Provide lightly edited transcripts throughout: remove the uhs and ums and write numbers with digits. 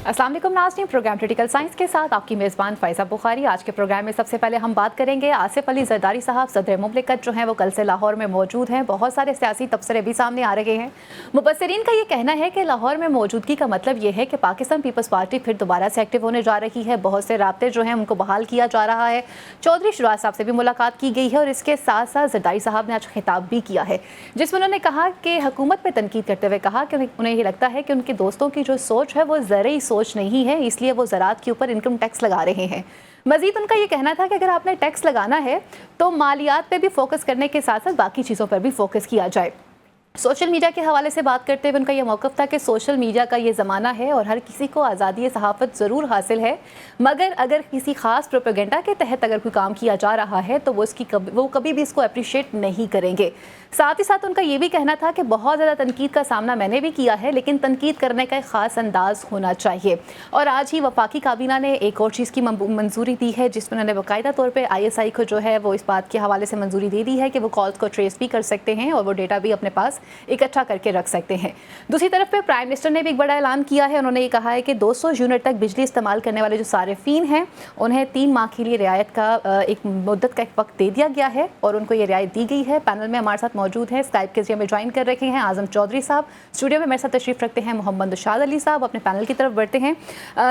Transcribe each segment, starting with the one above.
अस्सलाम वालेकुम नाज़रीन, प्रोग्राम क्रिटिकल साइंस के साथ आपकी मेज़बान फ़ाइज़ा बुखारी। आज के प्रोग्राम में सबसे पहले हम बात करेंगे आसिफ अली ज़रदारी साहब सदर मुमलिकत जो हैं वो कल से लाहौर में मौजूद हैं। बहुत सारे सियासी तबसरे भी सामने आ रहे हैं। मुबस्सिरीन का ये कहना है कि लाहौर में मौजूदगी का मतलब ये है कि पाकिस्तान पीपल्स पार्टी फिर दोबारा से एक्टिव होने जा रही है। बहुत से राब्ते जो हैं उनको बहाल किया जा रहा है। चौधरी शुराज साहब से भी मुलाकात की गई है और इसके साथ साथ ज़रदारी साहब ने आज खिताब भी किया है, जिसमें उन्होंने कहा कि हुकूमत पर तनकीद करते हुए कहा कि उन्हें ये लगता है कि उनके दोस्तों की जो सोच है वो ज़रूरी सोच नहीं है, इसलिए वो ज़राअत के ऊपर इनकम टैक्स लगा रहे हैं। मजीद उनका ये कहना था कि अगर आपने टैक्स लगाना है तो मालियात पे भी फोकस करने के साथ साथ बाकी चीज़ों पर भी फोकस किया जाए। सोशल मीडिया के हवाले से बात करते हुए उनका यह मौक़िफ़ था कि सोशल मीडिया का ये ज़माना है और हर किसी को आज़ादी सहाफ़त ज़रूर हासिल है, मगर अगर किसी ख़ास प्रोपेगेंडा के तहत अगर कोई काम किया जा रहा है तो वो कभी भी इसको अप्रिशिएट नहीं करेंगे। साथ ही साथ उनका ये भी कहना था कि बहुत ज़्यादा तनकीद का सामना मैंने भी किया है, लेकिन तनकीद करने का एक ख़ास अंदाज़ होना चाहिए। और आज ही वफाकी काबीना ने एक और चीज़ की मंजूरी दी है, जिसमें उन्होंने बाकायदा तौर पर ISI को जो है वो इस बात के हवाले से मंजूरी दे दी है कि वो कॉल्स को ट्रेस भी कर सकते हैं और वो डेटा भी अपने पास इकट्ठा करके रख सकते हैं। दूसरी तरफ पे प्राइम मिनिस्टर ने भी एक बड़ा ऐलान किया है। उन्होंने ये कहा है कि 200 यूनिट तक बिजली इस्तेमाल करने वाले जो सारिफीन हैं उन्हें 3 माह के लिए रियायत का एक मुद्दत का एक वक्त दे दिया गया है और उनको ये रियायत दी गई है। पैनल में हमारे साथ मौजूद है, स्काइप के जरिए में ज्वाइन कर रखे हैं आजम चौधरी साहब, स्टूडियो में मेरे साथ तशरीफ रखते हैं मोहम्मद नुशाद अली साहब। अपने पैनल की तरफ बढ़ते हैं।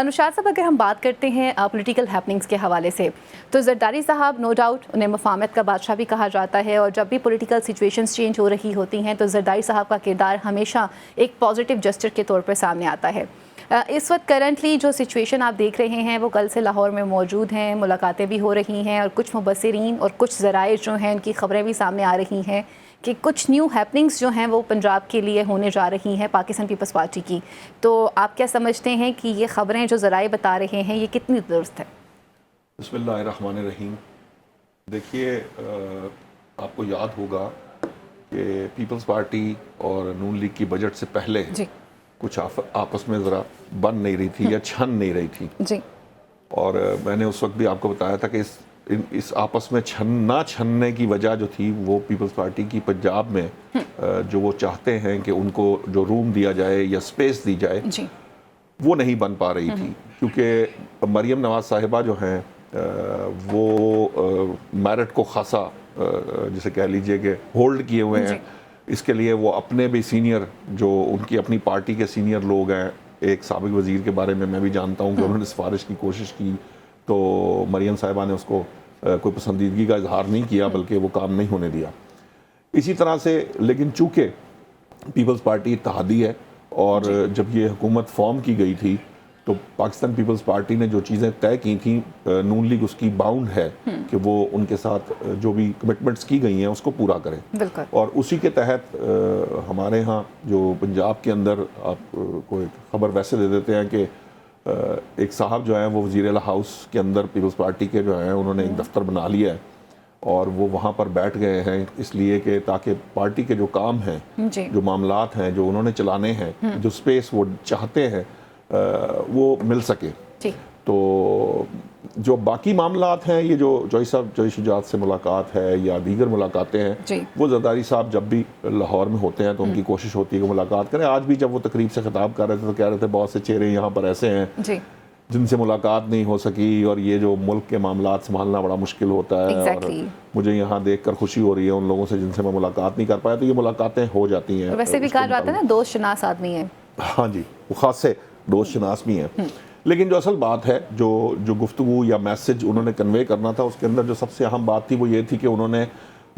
नुशाद साहब, अगर हम बात करते हैं पॉलिटिकल हैपनिंग्स के हवाले से, तो ज़रदारी साहब नो डाउट उन्हें मफाहमत का बादशाह भी कहा जाता है और जब भी पॉलिटिकल सिचुएशंस चेंज हो रही होती हैं तो ज़रदारी साहब का किरदार हमेशा एक पॉजिटिव जस्टर के तौर पर सामने आता है। इस वक्त करंटली जो सिचुएशन आप देख रहे हैं वो कल से लाहौर में मौजूद हैं, मुलाकातें भी हो रही हैं और कुछ मुबस्सिरीन और कुछ ज़राए जो हैं उनकी ख़बरें भी सामने आ रही हैं कि कुछ न्यू हैपनिंग्स जो हैं वो पंजाब के लिए होने जा रही हैं पाकिस्तान पीपल्स पार्टी की। तो आप क्या समझते हैं कि ये ख़बरें जो ज़राए बता रहे हैं ये कितनी दुरुस्त है? बिस्मिल्लाहिर्रहमानिर्रहीम। देखिए, आपको याद होगा कि पीपल्स पार्टी और नून लीग की बजट से पहले कुछ आपस में ज़रा बन नहीं रही थी या छन नहीं रही थी जी। और मैंने उस वक्त भी आपको बताया था कि इस आपस में ना छनने की वजह जो थी वो पीपल्स पार्टी की पंजाब में जो वो चाहते हैं कि उनको जो रूम दिया जाए या स्पेस दी जाए जी, वो नहीं बन पा रही थी, क्योंकि मरियम नवाज साहिबा जो हैं वो मेरिट को खासा जिसे कह लीजिए कि होल्ड किए हुए हैं। इसके लिए वो अपने भी सीनियर जो उनकी अपनी पार्टी के सीनियर लोग हैं, एक साबिक वज़ीर के बारे में मैं भी जानता हूँ कि उन्होंने सिफारिश की कोशिश की तो मरियम साहिबा ने उसको कोई पसंदीदगी का इजहार नहीं किया, बल्कि वो काम नहीं होने दिया। इसी तरह से लेकिन चूँकि पीपल्स पार्टी इत्तेहादी है और जब ये हुकूमत फॉर्म की गई थी तो पाकिस्तान पीपल्स पार्टी ने जो चीज़ें तय की थी, नून लीग उसकी बाउंड है कि वो उनके साथ जो भी कमिटमेंट्स की गई हैं उसको पूरा करें। और उसी के तहत हमारे यहाँ जो पंजाब के अंदर आपको एक ख़बर वैसे दे देते हैं कि एक साहब जो हैं वो वज़ीर-ए-आला हाउस के अंदर पीपल्स पार्टी के जो हैं उन्होंने एक दफ्तर बना लिया है और वो वहाँ पर बैठ गए हैं इसलिए कि ताकि पार्टी के जो काम हैं, जो मामलात हैं, जो उन्होंने चलाने हैं, जो स्पेस वो चाहते हैं वो मिल सके। तो जो बाकी मामलात हैं, ये जो जॉय शुजात से मुलाकात है या दीगर मुलाकातें हैं, वो ज़रदारी साहब जब भी लाहौर में होते हैं तो उनकी कोशिश होती है कि मुलाकात करें। आज भी जब वो तकरीब से खिताब कर रहे थे तो कह रहे थे बहुत से चेहरे यहाँ पर ऐसे हैं जिनसे मुलाकात नहीं हो सकी और ये जो मुल्क के मामलात संभालना बड़ा मुश्किल होता है और मुझे यहाँ देखकर खुशी हो रही है उन लोगों से जिनसे मैं मुलाकात नहीं कर पाया। तो ये मुलाकातें हो जाती हैं। वैसे भी कहा जाता है ना, दोस्त शनास आदमी है। हाँ जी, वो ख़ास से दोस्त शनास भी हैं। लेकिन जो असल बात है, जो गुफ्तगू या मैसेज उन्होंने कन्वे करना था, उसके अंदर जो सबसे अहम बात थी वो ये थी कि उन्होंने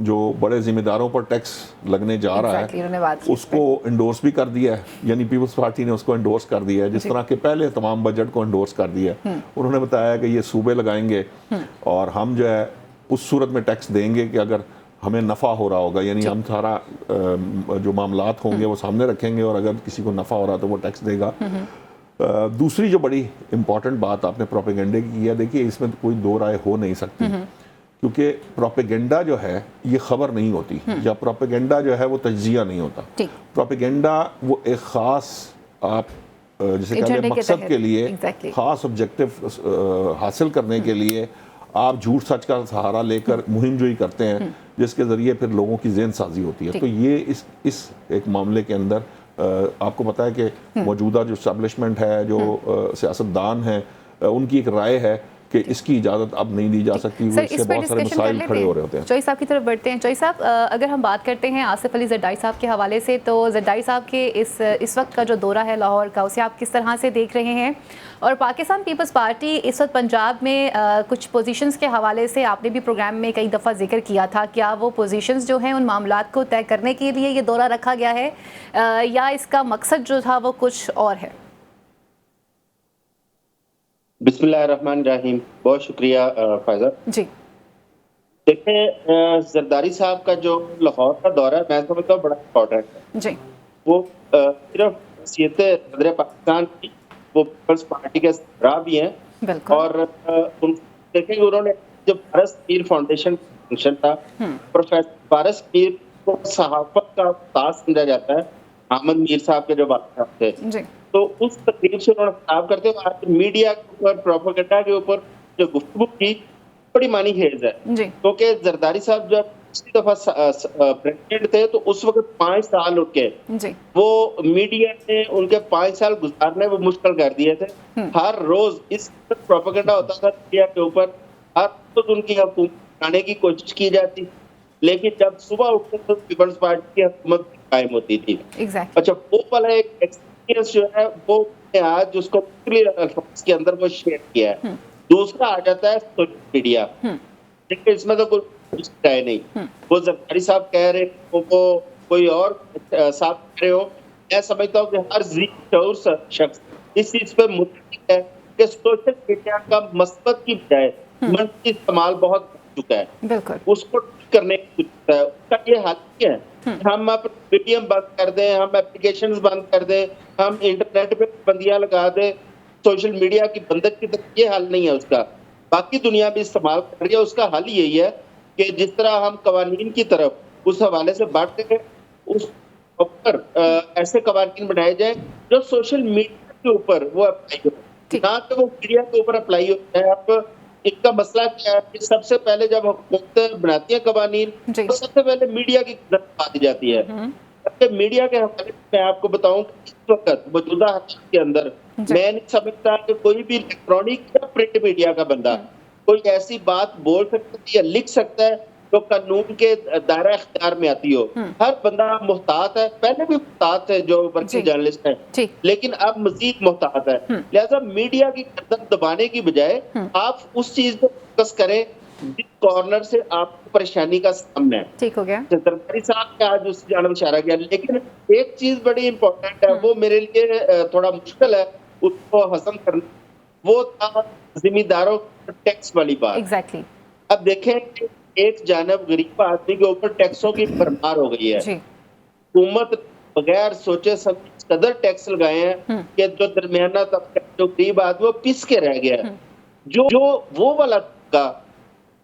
जो बड़े जिम्मेदारों पर टैक्स लगने जा रहा है उसको इंडोर्स भी कर दिया है, यानी पीपल्स पार्टी ने उसको इंडोर्स कर दिया है, जिस तरह के पहले तमाम बजट को इंडोर्स कर दिया है। उन्होंने बताया कि ये सूबे लगाएंगे और हम जो है उस सूरत में टैक्स देंगे कि अगर हमें नफ़ा हो रहा होगा, यानी हम सारा जो मामलात होंगे वो सामने रखेंगे और अगर किसी को नफ़ा हो रहा तो वो टैक्स देगा। दूसरी जो बड़ी इम्पॉर्टेंट बात आपने प्रोपेगेंडे की है, देखिए इसमें कोई दो राय हो नहीं सकती, क्योंकि प्रोपेगेंडा जो है ये खबर नहीं होती या प्रोपेगेंडा जो है वो तज्जिया नहीं होता। प्रोपेगेंडा वो एक ख़ास आप जिसे कहते हैं मकसद के लिए ख़ास ऑब्जेक्टिव हासिल करने के लिए आप झूठ सच का सहारा लेकर मुहिम जोई करते हैं, जिसके ज़रिए फिर लोगों की ज़हन साजी होती है। तो ये इस एक मामले के अंदर आपको पता है कि मौजूदा जो इस्टेब्लिशमेंट है, जो सियासतदान हैं, उनकी एक राय है कि इसकी इजाज़त अब नहीं दी जा सकती। सर, इससे इस पर बहुत सारे डिस्कशन कर मसाइल लेते खड़े हो रहे हैं। होते हैं। चौई साहब की तरफ बढ़ते हैं। चौई साहब, अगर हम बात करते हैं आसिफ अली जरदारी साहब के हवाले से, तो जरदारी साहब के इस वक्त का जो दौरा है लाहौर का, उसे आप किस तरह से देख रहे हैं? और पाकिस्तान पीपल्स पार्टी इस वक्त पंजाब में कुछ पोजीशंस के हवाले से आपने भी प्रोग्राम में कई दफ़ा जिक्र किया था, क्या वो पोजीशंस जो हैं उन मामलात को तय करने के लिए ये दौरा रखा गया है, या इसका मकसद जो था वो कुछ और है? बिस्मिल्लाहिर्रहमानिर्रहीम। बहुत शुक्रिया फायजा जी। देखें, जरदारी साहब का जो लाहौर का दौरा है, मैं समझता हूँ बड़ा इम्पोर्टेंट है। जी। वो सिर्फ हैसियत सदर पाकिस्तान की, वो पीपल्स पार्टी के सरबराह भी हैं। बिल्कुल। और देखेंगे उन्होंने जो फारस मीर फाउंडेशन फंक्शन था, प्रोफेसर फारस मीर को सहाफत का उस्ताद समझा जाता है, अहमद मीर साहब के जो बादशाह थे। जी। तो उस तकरीब से उन्होंने खिताब करते हुए आज मीडिया के ऊपर, प्रोपेगेंडा के ऊपर जो गुफ्तगू की, बड़ी मानी खेज है। जी। क्योंकि जरदारी साहब जब पिछली दफा प्रेसिडेंट थे तो उस वक्त 5 साल उनके, जी। वो मीडिया ने उनके 5 साल गुजारने वो मुश्किल कर दिए थे। हर रोज इस प्रोपेगेंडा होता था मीडिया के ऊपर, हर रोज उनकी हुकूमत बनाने की कोशिश की जाती, लेकिन जब सुबह उठते तो पीपल्स पार्टी की हुकूमत कायम होती थी। एग्जैक्टली। अच्छा, वो वाला एक एक्सपीरियंस जो है वो आज उसको के अंदर वो शेयर किया है। दूसरा आ जाता है सोशल मीडिया। देखिए, इसमें तो कोई है नहीं, वो जरदारी साहब कह रहे हो, वो कोई और साहब कह रहे हो, मैं समझता हूँ कि हर ज़ी-शऊर शख्स इस चीज पे मुतफिक है कि सोशल मीडिया का मस्बत की बजाय मनफी इस्तेमाल बहुत बढ़ चुका है। बिल्कुल। उसको ठीक करने की जरूरत है। उसका ये हल नहीं है हम आप मीडियम बंद कर दें, हम एप्लीकेशंस बंद कर दें, हम इंटरनेट पे पाबंदियां लगा दें, सोशल मीडिया की बंदश की तरफ, ये हल नहीं है उसका। बाकी दुनिया भी इस्तेमाल कर रही है। उसका हल यही है कि जिस तरह हम कवानीन की तरफ उस हवाले से बढ़ते हैं, उस ऊपर ऐसे कवानीन बनाए जाए जो सोशल मीडिया के ऊपर वो अप्लाई हो, ना कि वो मीडिया के ऊपर अप्लाई होता है। आप इनका मसला क्या है कि सबसे पहले जब हुकूमत बनाती है कवानीन, तो सबसे पहले मीडिया की नजर दी जाती है। मीडिया के हवाले से मैं आपको बताऊं कि इस वक्त मौजूदा हालात के अंदर मैं नहीं समझता कि कोई भी इलेक्ट्रॉनिक या प्रिंट मीडिया का बंदा कोई ऐसी बात बोल सकता है या लिख सकता है जो कानून के दायरा इख्तियार में आती हो। हर बंदा मुहतात है, पहले भी मुहतात है जो वर्किंग जर्नलिस्ट है, लेकिन अब मजीद मुहतात है। लिहाजा मीडिया की गर्दन दबाने की बजाय आप उस चीज पे फोकस करें जिस कॉर्नर से आपको परेशानी का सामना है। ठीक हो गया। जरदारी साहब ने आज उस जानब इशारा किया, लेकिन एक चीज बड़ी इंपॉर्टेंट है, वो मेरे लिए थोड़ा मुश्किल है उसको हजम करना, वो था जिम्मेदारों टैक्स वाली बात। एग्जैक्टली। अब देखें कि एक जानब गरीब आदमी के ऊपर टैक्सों की भरमार हो गई है। हुकूमत बगैर सोचे समझे इस कदर टैक्स लगाए हैं कि जो दरमियाना तबका, जो गरीब आदमी, वो पिस के रह गया है। जो वो वाला तबका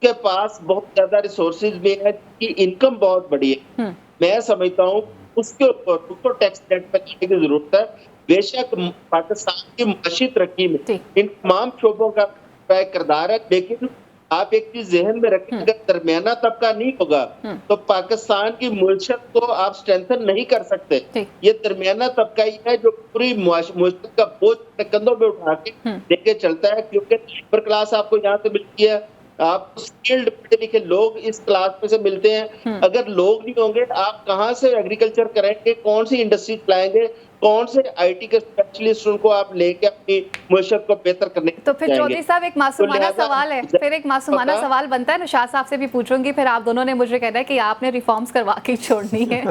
के पास बहुत ज्यादा रिसोर्सेज भी है, कि इनकम बहुत बड़ी है, मैं समझता हूँ उसके ऊपर उसको टैक्स नेट पर करने की जरूरत है। बेशक पाकिस्तान की माशी तरक्की में इन तमाम शोबों का किरदार है, लेकिन आप एक चीज जहन में रखें, अगर दरमियाना तबका नहीं होगा तो पाकिस्तान की मुआशरत को आप स्ट्रेंथन नहीं कर सकते। ये दरमियाना तबका ही है जो पूरी मुआशरत का बोझ कंधों पे उठा के लेके चलता है, क्योंकि लेबर क्लास आपको यहाँ से मिलती है, आप स्किल्ड पढ़े लिखे लोग इस क्लास में से मिलते हैं। अगर लोग नहीं होंगे, आप कहाँ से एग्रीकल्चर करेंगे, कौन सी इंडस्ट्री चलाएंगे, कौन से आईटी के स्पेशलिस्ट उनको आप लेके अपनी मुआशरत को बेहतर करने। तो फिर चौधरी साहब, एक मासूमाना सवाल है, फिर एक मासूमाना सवाल बनता है, निशात साहब से भी पूछूंगी, फिर आप दोनों ने मुझे कहना है कि आपने रिफॉर्म्स करवा के छोड़नी है।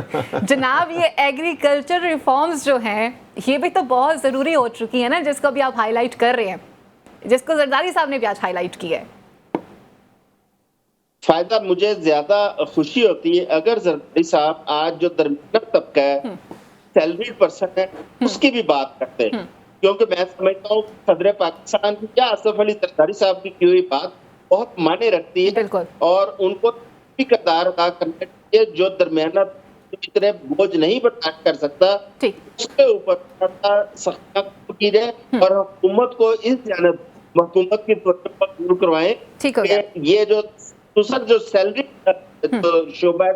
जनाब, ये एग्रीकल्चर रिफॉर्म्स जो हैं, ये भी तो बहुत जरूरी हो चुकी है ना, जिसको भी आप हाईलाइट कर रहे हैं, जिसको जरदारी साहब ने भी आज हाईलाइट किया है। फायदा मुझे ज्यादा खुशी होती है अगर जरदारी साहब आज जो दरमियाना तबका है, सैलरीड पर्सन है, उसकी भी बात करते हैं, क्योंकि मैं समझता हूँ सदर पाकिस्तान की या आसिफ अली जरदारी साहब की हुई बात बहुत मायने रखती है, और उनको भी किरदार अदा करना चाहिए। जो दरमियाना इतने बोझ नहीं बर्दाश्त कर सकता, उसके ऊपर सख्त की जाए और हुकूमत को इस जानब हुकूमत की दूर करवाएं। ये जो दूसरा जो सैलरी शोबा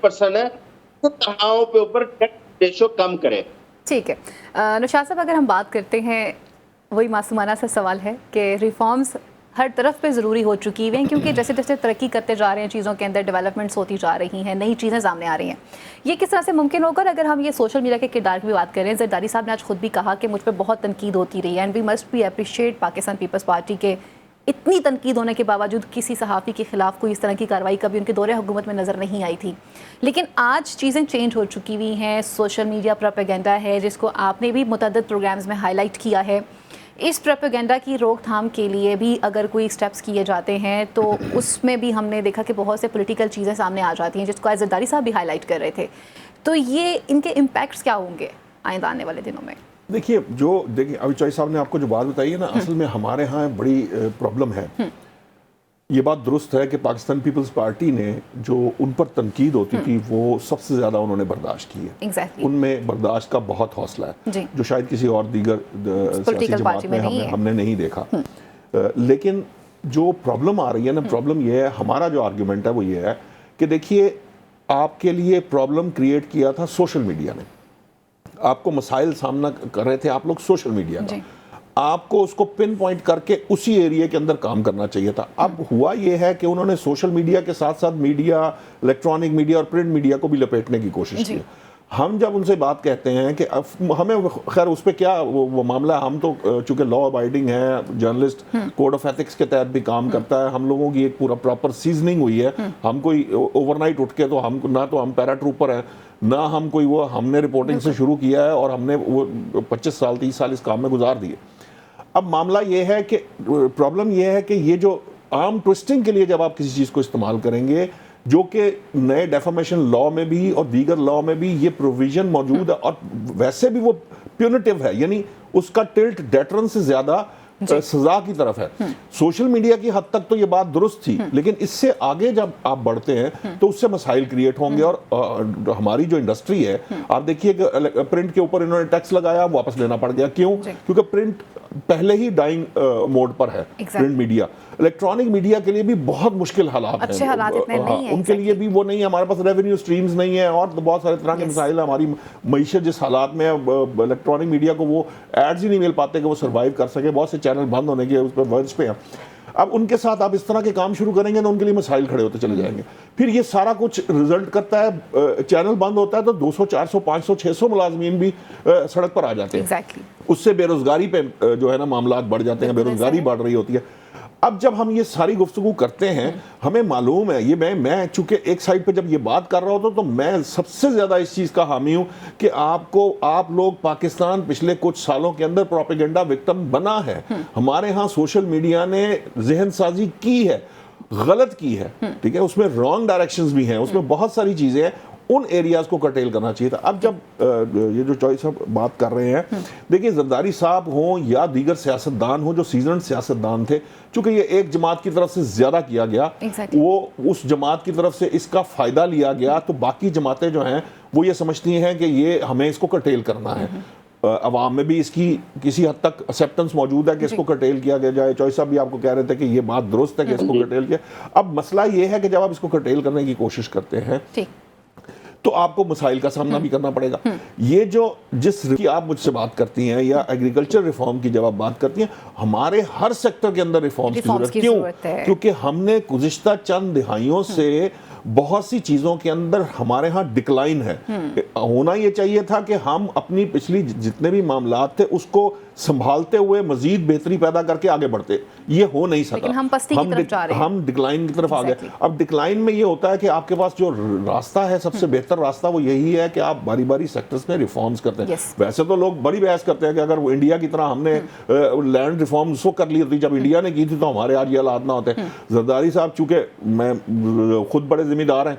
पर्सन है, तो तनख्वाहों पे ऊपर टैक्स रेशो कम करें। ठीक है निशात साहब, अगर हम बात करते हैं, वही मासूमाना सा सवाल है कि रिफॉर्म्स हर तरफ पे ज़रूरी हो चुकी हुई हैं, क्योंकि जैसे जैसे तरक्की करते जा रहे हैं, चीज़ों के अंदर डेवलपमेंट्स होती जा रही हैं, नई चीज़ें सामने आ रही हैं। ये किस तरह से मुमकिन होगा? अगर हम ये सोशल मीडिया के किरदार की भी बात करें, जरदारी साहब ने आज खुद भी कहा कि मुझ पर बहुत तनकीद होती रही है and we must be appreciate Pakistan Peoples Party के इतनी तनकीद होने के बावजूद किसी सहाफ़ी के खिलाफ कोई इस तरह की कार्रवाई कभी उनके दौरे हुकूमत में नज़र नहीं आई थी। लेकिन आज चीज़ें चेंज हो चुकी हुई हैं, सोशल मीडिया प्रोपेगेंडा है जिसको आपने भी मुतअद्दिद प्रोग्राम्स में हाईलाइट किया है। इस प्रोपेगेंडा की रोकथाम के लिए भी अगर कोई स्टेप्स किए जाते हैं तो उसमें भी हमने देखा कि बहुत से पॉलिटिकल चीज़ें सामने आ जाती हैं, जिसको जरदारी साहब भी हाईलाइट कर रहे थे। तो ये इनके इम्पैक्ट्स क्या होंगे आइंदा आने वाले दिनों में? देखिए अभी चौधरी साहब ने आपको जो बात बताई है ना, असल में हमारे यहाँ बड़ी प्रॉब्लम है। ये बात दुरुस्त है कि पाकिस्तान पीपल्स पार्टी ने जो उन पर तनकीद होती थी वो सबसे ज़्यादा उन्होंने बर्दाश्त की है। exactly. उनमें बर्दाश्त का बहुत हौसला है जो शायद किसी और दीगर सियासी जमात में हमने नहीं देखा। लेकिन जो प्रॉब्लम आ रही है ना, प्रॉब्लम ये है, हमारा जो आर्ग्यूमेंट है वो ये है कि देखिए, आपके लिए प्रॉब्लम क्रिएट किया था सोशल मीडिया ने, आपको मसाइल सामना कर रहे थे आप लोग सोशल मीडिया का, आपको उसको पिन पॉइंट करके उसी एरिया के अंदर काम करना चाहिए था। अब हुआ ये है कि उन्होंने सोशल मीडिया के साथ साथ मीडिया, इलेक्ट्रॉनिक मीडिया और प्रिंट मीडिया को भी लपेटने की कोशिश की। हम जब उनसे बात कहते हैं कि हमें खैर उस पर क्या वो मामला, हम तो चूंकि लॉ अबाइडिंग है, जर्नलिस्ट कोड ऑफ एथिक्स के तहत भी काम करता है, हम लोगों की एक पूरा प्रॉपर सीजनिंग हुई है। हम कोई ओवरनाइट उठ के तो हम ना तो हम पैरा ट्रूपर हैं, ना हम कोई वो, हमने रिपोर्टिंग से शुरू किया है और हमने वो 25 साल 30 साल इस काम में गुजार दिए। अब मामला ये है कि प्रॉब्लम ये है कि ये जो आर्म ट्विस्टिंग के लिए जब आप किसी चीज़ को इस्तेमाल करेंगे, जो कि नए डेफामेशन लॉ में भी और दीगर लॉ में भी ये प्रोविजन मौजूद है, और वैसे भी वो प्यूनिटिव है, यानी उसका टिल्ट डेटरेंस से ज़्यादा सजा की तरफ है। सोशल मीडिया की हद तक तो ये बात दुरुस्त थी, लेकिन इससे आगे जब आप बढ़ते हैं तो उससे मसाइल क्रिएट होंगे। और हमारी जो इंडस्ट्री है, आप देखिए कि प्रिंट के ऊपर इन्होंने टैक्स लगाया, वापस लेना पड़ गया। क्यों? क्योंकि प्रिंट पहले ही डाइंग मोड पर है। प्रिंट मीडिया, इलेक्ट्रॉनिक मीडिया के लिए भी बहुत मुश्किल हालात हैं, उनके लिए भी वो नहीं है, हमारे पास रेवेन्यू स्ट्रीम्स नहीं है और बहुत सारे तरह के मसाइल है। हमारी मईशत जिस हालात में इलेक्ट्रॉनिक मीडिया को वो एड्स ही नहीं मिल पाते कि वो सर्वाइव कर सके, बहुत से चैनल बंद होने के उस पर वर्ज पे हैं। अब उनके साथ आप इस तरह के काम शुरू करेंगे तो उनके लिए मसाइल खड़े होते चले जाएंगे। फिर ये सारा कुछ रिजल्ट करता है, चैनल बंद होता है तो 200 400 500 600 मुलाजमीन भी सड़क पर आ जाते हैं। उससे बेरोजगारी पे जो है ना मामला बढ़ जाते हैं, बेरोजगारी बढ़ रही होती है। अब जब हम ये सारी गुफ्तगू करते हैं, हमें मालूम है, ये मैं चूंकि एक साइड पे जब ये बात कर रहा होता तो मैं सबसे ज्यादा इस चीज का हामी हूं कि आप लोग पाकिस्तान पिछले कुछ सालों के अंदर प्रोपेगेंडा विक्टिम बना है। हमारे यहाँ सोशल मीडिया ने जहन साजी की है, गलत की है, ठीक है, उसमें रॉन्ग डायरेक्शंस भी हैं, उसमें बहुत सारी चीजें हैं, उन एरियाज को कर्टेल करना चाहिए था। अब जब ये जो चौधरी साहब बात कर रहे हैं, देखिए जरदारी साहब हों या दीगर सियासतदान हों जो सीजन सियासतदान थे, चूंकि ये एक जमात की तरफ से ज्यादा किया गया, वो उस जमात की तरफ से इसका फायदा लिया गया, तो बाकी जमातें जो हैं वो ये समझती हैं कि ये हमें इसको कर्टेल करना है। अवाम में भी इसकी किसी हद तक एक्सेप्टेंस मौजूद है कि इसको कर्टेल किया जाए। चौधरी साहब भी आपको कह रहे थे कि ये बात दुरुस्त है कि इसको कर्टेल किया। अब मसला ये है कि जब आप इसको कर्टेल करने की कोशिश करते हैं तो आपको मसाइल का सामना भी करना पड़ेगा। ये जो जिस की आप मुझसे बात करती हैं या एग्रीकल्चर रिफॉर्म की जब आप बात करती हैं, हमारे हर सेक्टर के अंदर रिफॉर्म्स की जरूरत क्यों? क्योंकि हमने गुज़िश्ता चंद दिहाइयों से बहुत सी चीजों के अंदर हमारे यहाँ डिक्लाइन है। होना ये चाहिए था कि हम अपनी पिछली जितने भी मामलात थे उसको संभालते हुए मजीद बेहतरी पैदा करके आगे बढ़ते, ये हो नहीं सका। हम पस्ती की तरफ जा रहे हैं, हम डिक्लाइन की तरफ आ गए। अब डिक्लाइन में ये होता है कि आपके पास जो रास्ता है, सबसे बेहतर रास्ता वो यही है कि आप बारी बारी सेक्टर्स में रिफॉर्म्स करते हैं। वैसे तो लोग बड़ी बहस करते हैं कि अगर वो इंडिया की तरह हमने लैंड रिफॉर्म उसको कर ली थी जब इंडिया ने की थी तो हमारे आज ये हालात ना होते। जरदारी साहब चूंकि मैं खुद बड़े जिम्मेदार हैं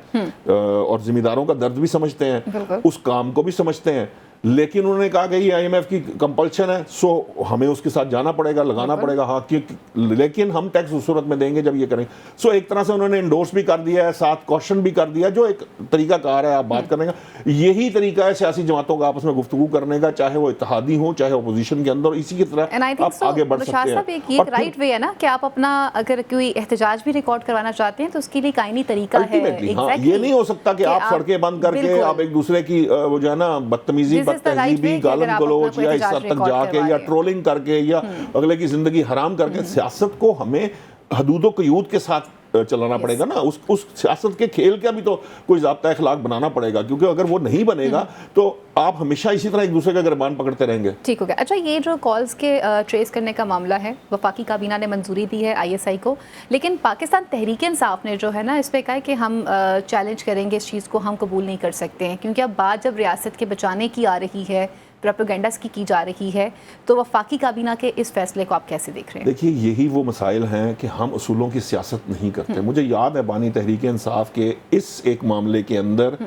और जिम्मेदारों का दर्द भी समझते हैं, उस काम को भी समझते हैं, लेकिन उन्होंने कहा कि ये IMF की कंपल्शन है, सो हमें उसके साथ जाना पड़ेगा, लगाना पड़ेगा, हाँ कि लेकिन हम टैक्स उस सूरत में देंगे जब ये करें। सो एक तरह से उन्होंने इंडोर्स भी कर दिया है, साथ क्वेश्चन भी कर दिया, जो एक तरीका कार है आप बात करने का। यही तरीका है सियासी जमातों का आपस में गुफ्तगू करने का, चाहे वो इत्तेहादी हो चाहे अपोजिशन के अंदर, इसी की तरह आप आगे बढ़ सकते हैं। ये एक राइट वे है ना कि आप अपना अगर कोई एहतजाज भी रिकॉर्ड करवाना चाहते हैं तो उसके लिए कायनी तरीका है। ये नहीं हो सकता कि आप सड़कें बंद करके आप एक दूसरे की वो जो है ना बदतमीजी, बदतहजीबी, गालन गलौज या इस हद तक जाके या ट्रोलिंग करके या अगले की जिंदगी हराम करके, सियासत को हमें हदूदो क़यूद के साथ चलाना पड़ेगा ना। उस सियासत के खेल का भी तो कोई ज़ाब्ता अखलाक बनाना पड़ेगा, क्योंकि अगर वो नहीं बनेगा तो आप हमेशा इसी तरह एक दूसरे का गिरबान पकड़ते रहेंगे। ठीक हो गया। अच्छा, ये जो कॉल्स के ट्रेस करने का मामला है, वफाकी काबीना ने मंजूरी दी है ISI को, लेकिन पाकिस्तान तहरीक इंसाफ ने जो है ना इस पे कहा है कि हम चैलेंज करेंगे, इस चीज़ को हम कबूल नहीं कर सकते हैं, क्योंकि अब बात जब रियासत के बचाने की आ रही है, प्रोपेगेंडास की जा रही है, तो वफाकी काबीना के इस फैसले को आप कैसे देख रहे हैं? देखिए, यही वो मसाइल हैं कि हम उसूलों की सियासत नहीं करते। मुझे याद है बानी तहरीक इंसाफ के इस एक मामले के अंदर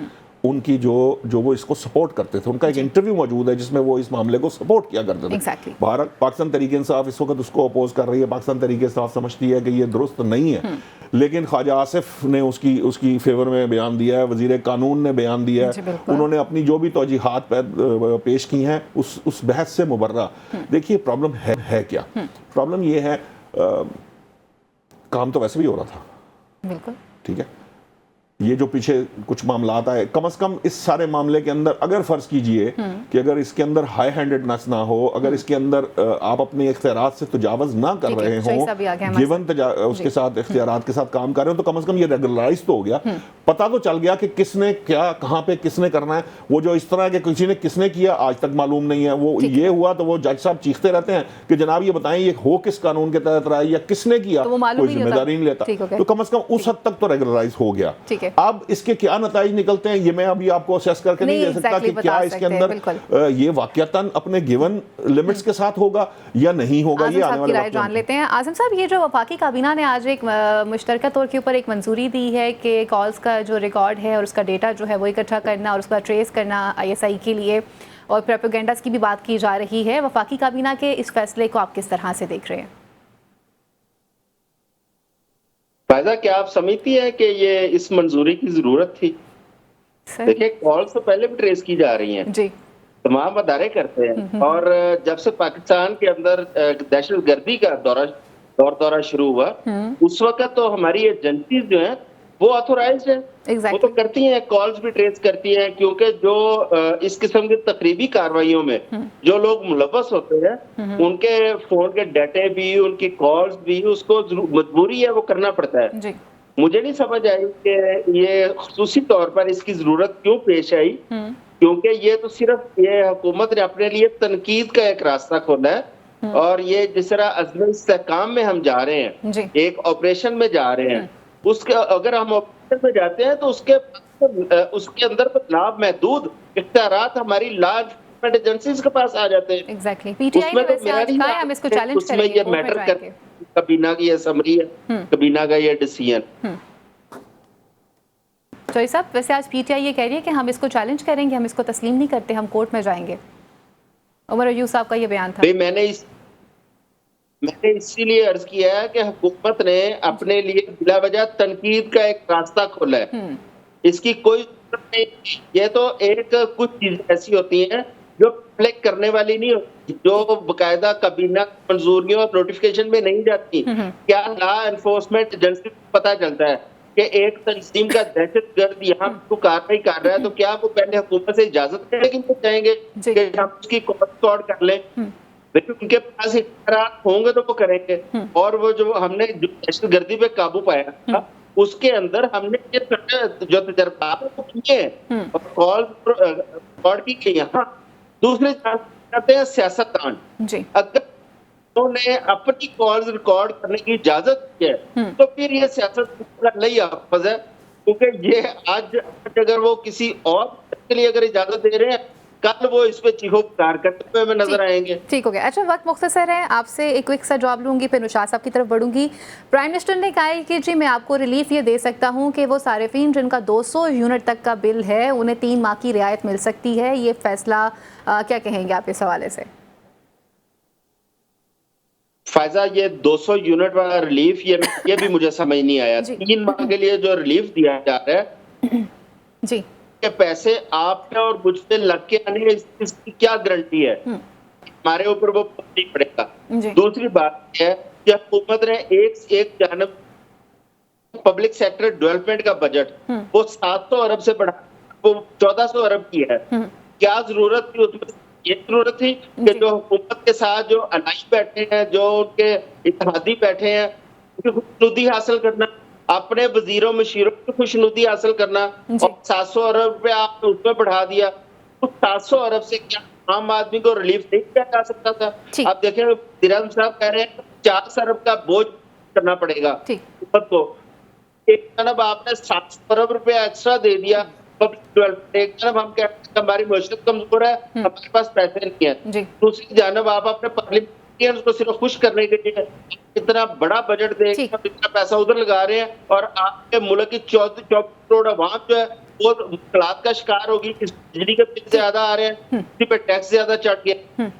उनकी जो वो इसको सपोर्ट करते थे, उनका एक इंटरव्यू मौजूद है जिसमें वो इस मामले को सपोर्ट किया करते थे। Exactly. पाकिस्तान तहरीक इंसाफ इस वक्त उसको अपोज कर रही है, पाकिस्तान तहरीक इंसाफ समझती है कि ये दुरुस्त नहीं है, लेकिन ख्वाजा आसिफ ने उसकी फेवर में बयान दिया है, वजीर कानून ने बयान दिया है, उन्होंने अपनी जो भी तौजीहात पेश की हैं उस बहस से मुबर्रा। देखिए, प्रॉब्लम है क्या? प्रॉब्लम ये है, काम तो वैसे भी हो रहा था, बिल्कुल ठीक है। ये जो पीछे कुछ मामला आता है, कम से कम इस सारे मामले के अंदर अगर फर्ज कीजिए कि अगर इसके अंदर हाई हैंडेडनेस ना हो, अगर इसके अंदर आप अपने इख्तियारात से तजावज़ ना कर रहे हो, गिवन उसके साथ इख्तियारात के साथ काम कर रहे हो, तो कम से कम ये रेगुलराइज तो हो गया, पता तो चल गया कि किसने क्या, कहाँ पे किसने करना है। वो जो इस तरह के किसी ने किसने किया आज तक मालूम नहीं है। वो ये हुआ तो वो जज साहब चीखते रहते हैं कि जनाब ये बताएं ये हो किस कानून के तहत रहा है या किसने किया, कोई जिम्मेदारी नहीं लेता। तो कम से कम उस हद तक तो रेगुलराइज हो गया। अब इसके क्या नतीजे निकलते हैं ये मैं अभी आपको असेस करके नहीं दे सकता कि क्या इसके अंदर ये वाकयातन अपने गिवन लिमिट्स के साथ होगा या नहीं होगा। ये आने वाले वक्त जान लेते हैं। आज़म साहब, ये जो वफाकी काबीना ने आज एक मुश्तरका तौर के ऊपर एक मंजूरी दी है कि कॉल्स का जो रिकॉर्ड है और उसका डेटा जो है वो इकट्ठा करना और उसका ट्रेस करना ISI के लिए, और प्रोपेगेंडास की भी बात की जा रही है, वफाकी काबीना के इस फैसले को आप किस तरह से देख रहे हैं? फायदा क्या आप समझती है कि ये इस मंजूरी की जरूरत थी? देखिए, कॉल्स तो पहले भी ट्रेस की जा रही हैं जी, तमाम अदारे करते हैं, और जब से पाकिस्तान के अंदर दहशतगर्दी का दौरा शुरू हुआ उस वक्त तो हमारी एजेंसीज जो हैं वो ऑथोराइज्ड है, वो तो करती हैं, कॉल्स भी ट्रेस करती हैं, क्योंकि जो इस किस्म की तकरीबी कार्रवाइयों में जो लोग मुलव्वस होते हैं उनके फोन के डाटे भी, उनकी कॉल्स भी, उसको मजबूरी है वो करना पड़ता है जी। मुझे नहीं समझ आई कि ये खुसूसी तौर पर इसकी जरूरत क्यों पेश आई, क्योंकि ये तो सिर्फ ये हुकूमत ने अपने लिए तनकीद का एक रास्ता खोला है, और ये जिस तरह अज़्म इस्तेहकाम में हम जा रहे हैं, एक ऑपरेशन में जा रहे हैं, उसके अगर हम ऑपरेशन में जाते हैं तो उसके अंदर तो लामहदूद इख्तियारात हमारी लॉ एनफोर्समेंट एजेंसीज के पास आ जाते हैं। एग्जैक्टली, पीटीआई ने वैसे आज कहा है हम इसको चैलेंज करेंगे, ये मैटर कर कबीना की ये समरी है, कबीना का ये डिसीजन। चौधरी साहब, वैसे आज पीटीआई ये कह रही है कि हम इसको चैलेंज करेंगे, हम इसको तस्लीम नहीं करते, हम कोर्ट में जाएंगे। उमर अयूब साहब का ये बयान था। मैंने इसीलिए अर्ज किया है कि हुकूमत ने अपने लिए बिला वजह तनकीद का एक रास्ता खोला है, इसकी कोई जरूरत नहीं। ये तो एक कुछ चीजें ऐसी होती हैं जो फ्लैग करने वाली नहीं होती, जो बाकायदा काबीना मंजूरियों और नोटिफिकेशन में नहीं जाती। क्या लॉ एनफोर्समेंट एजेंसी को पता चलता है कि एक तंजीम का दहशतगर्द यहाँ को कार्रवाई कर रहा है, तो क्या वो पहले हुकूमत से इजाजत लेने के लिए चाहेंगे कि हम उसकी रिकॉर्ड कर लें? उनके पास इख्तियार होंगे तो वो करेंगे। और वो जो हमने दहशतगर्दी पे काबू पाया था उसके अंदर हमने ये जो तजर्बात वो किए हैं और कॉल रिकॉर्ड की गई। यहाँ दूसरे चाहते हैं सियासतदान, अगर उन्होंने अपनी कॉल्स रिकॉर्ड करने की इजाजत दी है तो फिर ये सियासत नहीं हाफिज है, क्योंकि ये आज अगर वो किसी और के लिए अगर इजाजत दे रहे हैं कल वो इस पे चीखो पुकार करते हुए हमें नजर आएंगे। ठीक हो गया। अच्छा, वक्त मुख्तसर है, आपसे एक क्विक सा जवाब लूंगी, फिर नुशाद साहब की तरफ बढ़ूंगी। प्राइम मिनिस्टर ने कहा है कि जी मैं आपको रिलीफ ये दे सकता हूं कि वो सारिफीन जिनका 200 यूनिट तक का बिल है उन्हें 3 माह की रियायत मिल सकती है। ये फैसला क्या कहेंगे आप इस हवाले से? फायजा, ये 200 यूनिट वाला रिलीफ ये भी मुझे समझ नहीं आया। 3 माह के लिए जो रिलीफ दिया जा रहा है जी, के पैसे आप पे और मुझ पे लग के आने इसकी क्या गारंटी है? हमारे ऊपर वो नहीं पड़ेगा। दूसरी बात है कि हुकूमत ने एक जानब पब्लिक सेक्टर डेवलपमेंट का बजट वो 700 अरब से बढ़ा वो 1400 अरब की है। क्या जरूरत थी उसमें? ये जरूरत थी कि जो हुकूमत के साथ जो अलाई बैठे हैं, जो उनके इत्तेहादी बैठे हैं, उनकी खुशनुदी हासिल करना, अपने वजीरों मशीरों की खुशनुदी हासिल करना, और 700 अरब रुपया आपने उसमें बढ़ा दिया। उस 700 अरब से क्या आम आदमी को रिलीफ नहीं दिया जा सकता था? आप देखें, दिराम साहब कह रहे हैं 50 अरब का बोझ करना पड़ेगा हुकूमत को। एक तरफ आपने 700 अरब रुपया एक्स्ट्रा दे दिया पब्लिक डेवलपमेंट, एक तरफ हम कहते हैं हमारी मईशत कमजोर है, हमारे पास पैसे नहीं है। दूसरी जानब आप अपने पार्लियामेंट को सिर्फ खुश करने के लिए इतना बड़ा बजट दे इतना पैसा उधर लगा रहे हैं, और आपके मुल्क की 24 करोड़ आवाम जो है वो मुश्किलात का शिकार होगी। बिजली के बिल ज्यादा आ रहे हैं, उसी पे टैक्स ज्यादा चढ़ गया।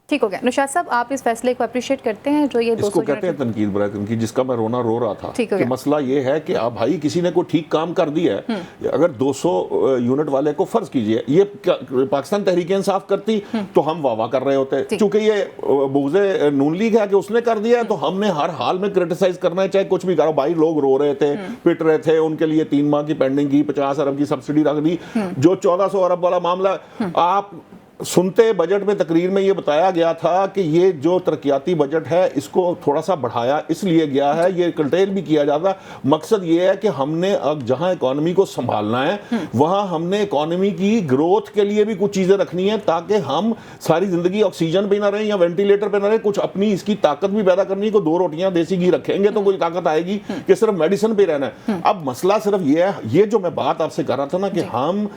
ठीक हो गया। नुशाद साहब, आप इस फैसले को अप्रिशिएट करते हैं जो ये 200 इसको कहते हैं तनकीद बराए तनकीद, जिसका मैं रोना रो रहा था कि मसला ये है कि आप भाई किसी ने कोई ठीक काम कर दिया है। अगर 200 यूनिट वाले को फर्ज कीजिए ये पाकिस्तान तहरीक इंसाफ करती तो हम वाह वाह कर रहे होते, क्योंकि ये बुग़्ज़े नून लीग है कि उसने कर दिया है तो हमने हर हाल में क्रिटिसाइज करना है, चाहे कुछ भी करो। भाई लोग रो रहे थे, पिट रहे थे, उनके लिए 3 माह की पेंडिंग की 50 अरब की सब्सिडी रख दी। जो 1400 अरब वाला मामला आप सुनते बजट में तकरीर में ये बताया गया था कि ये जो तरक्याती बजट है इसको थोड़ा सा बढ़ाया इसलिए गया है, ये कंटेन भी किया जाता। मकसद ये है कि हमने अब जहां इकोनॉमी को संभालना है वहां हमने इकोनॉमी की ग्रोथ के लिए भी कुछ चीजें रखनी है, ताकि हम सारी जिंदगी ऑक्सीजन पे ना रहें या वेंटिलेटर पे ना रहें, कुछ अपनी इसकी ताकत भी पैदा करनी है। को 2 रोटियां देसी घी रखेंगे तो कोई ताकत आएगी कि सिर्फ मेडिसिन पे रहना है। अब मसला सिर्फ ये है, ये जो मैं बात आपसे कर रहा था ना कि हम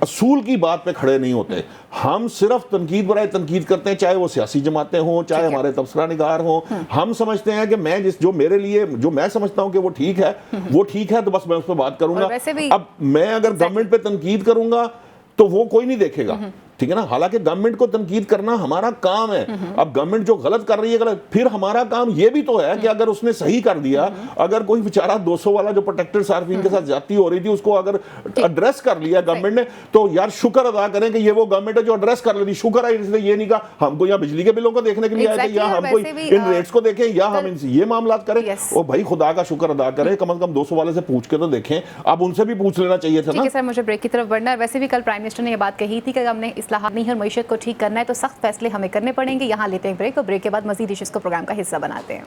असूल की बात पे खड़े नहीं होते, हम सिर्फ तनकीद बराए तनकीद करते हैं, चाहे वो सियासी जमातें हों, चाहे हमारे तबसरा निगार हों। हम समझते हैं कि मैं जो मेरे लिए जो मैं समझता हूं कि वो ठीक है तो बस मैं उस पर बात करूंगा। अब मैं अगर गवर्नमेंट पे तनकीद करूंगा तो वो कोई नहीं देखेगा, ठीक है ना। हालांकि गवर्नमेंट को तनकीद करना हमारा काम है। अब गवर्नमेंट जो गलत कर रही है गलत, फिर हमारा काम ये भी तो है कि अगर उसने सही कर दिया, अगर कोई बेचारा 200 वाला जो प्रोटेक्टेड सार्फिन के साथ जाती हो रही थी उसको अगर एड्रेस कर लिया गवर्नमेंट ने, तो यार शुक्र अदा करें कि ये वो गवर्नमेंट है जो एड्रेस कर लेती। शुक्र है, इसलिए ये नहीं कहा हमको यहाँ बिजली के बिलों को देखने के लिए आए थे या हमको इन रेट्स को देखें या हम इनसे ये मामला करें। और भाई खुदा का शुक्र अदा करें, कम से कम 200 वाले से पूछ के तो देखें। अब उनसे भी पूछ लेना चाहिए था ना। सर, मुझे ब्रेक की तरफ बढ़ना है। वैसे भी कल प्राइम मिनिस्टर ने ये बात कही थी कि हमने इस्लाहात नहीं और मईशत को ठीक करना है तो सख्त फैसले हमें करने पड़ेंगे। यहाँ लेते हैं ब्रेक और ब्रेक के बाद मजीद इश्यूज को प्रोग्राम का हिस्सा बनाते हैं।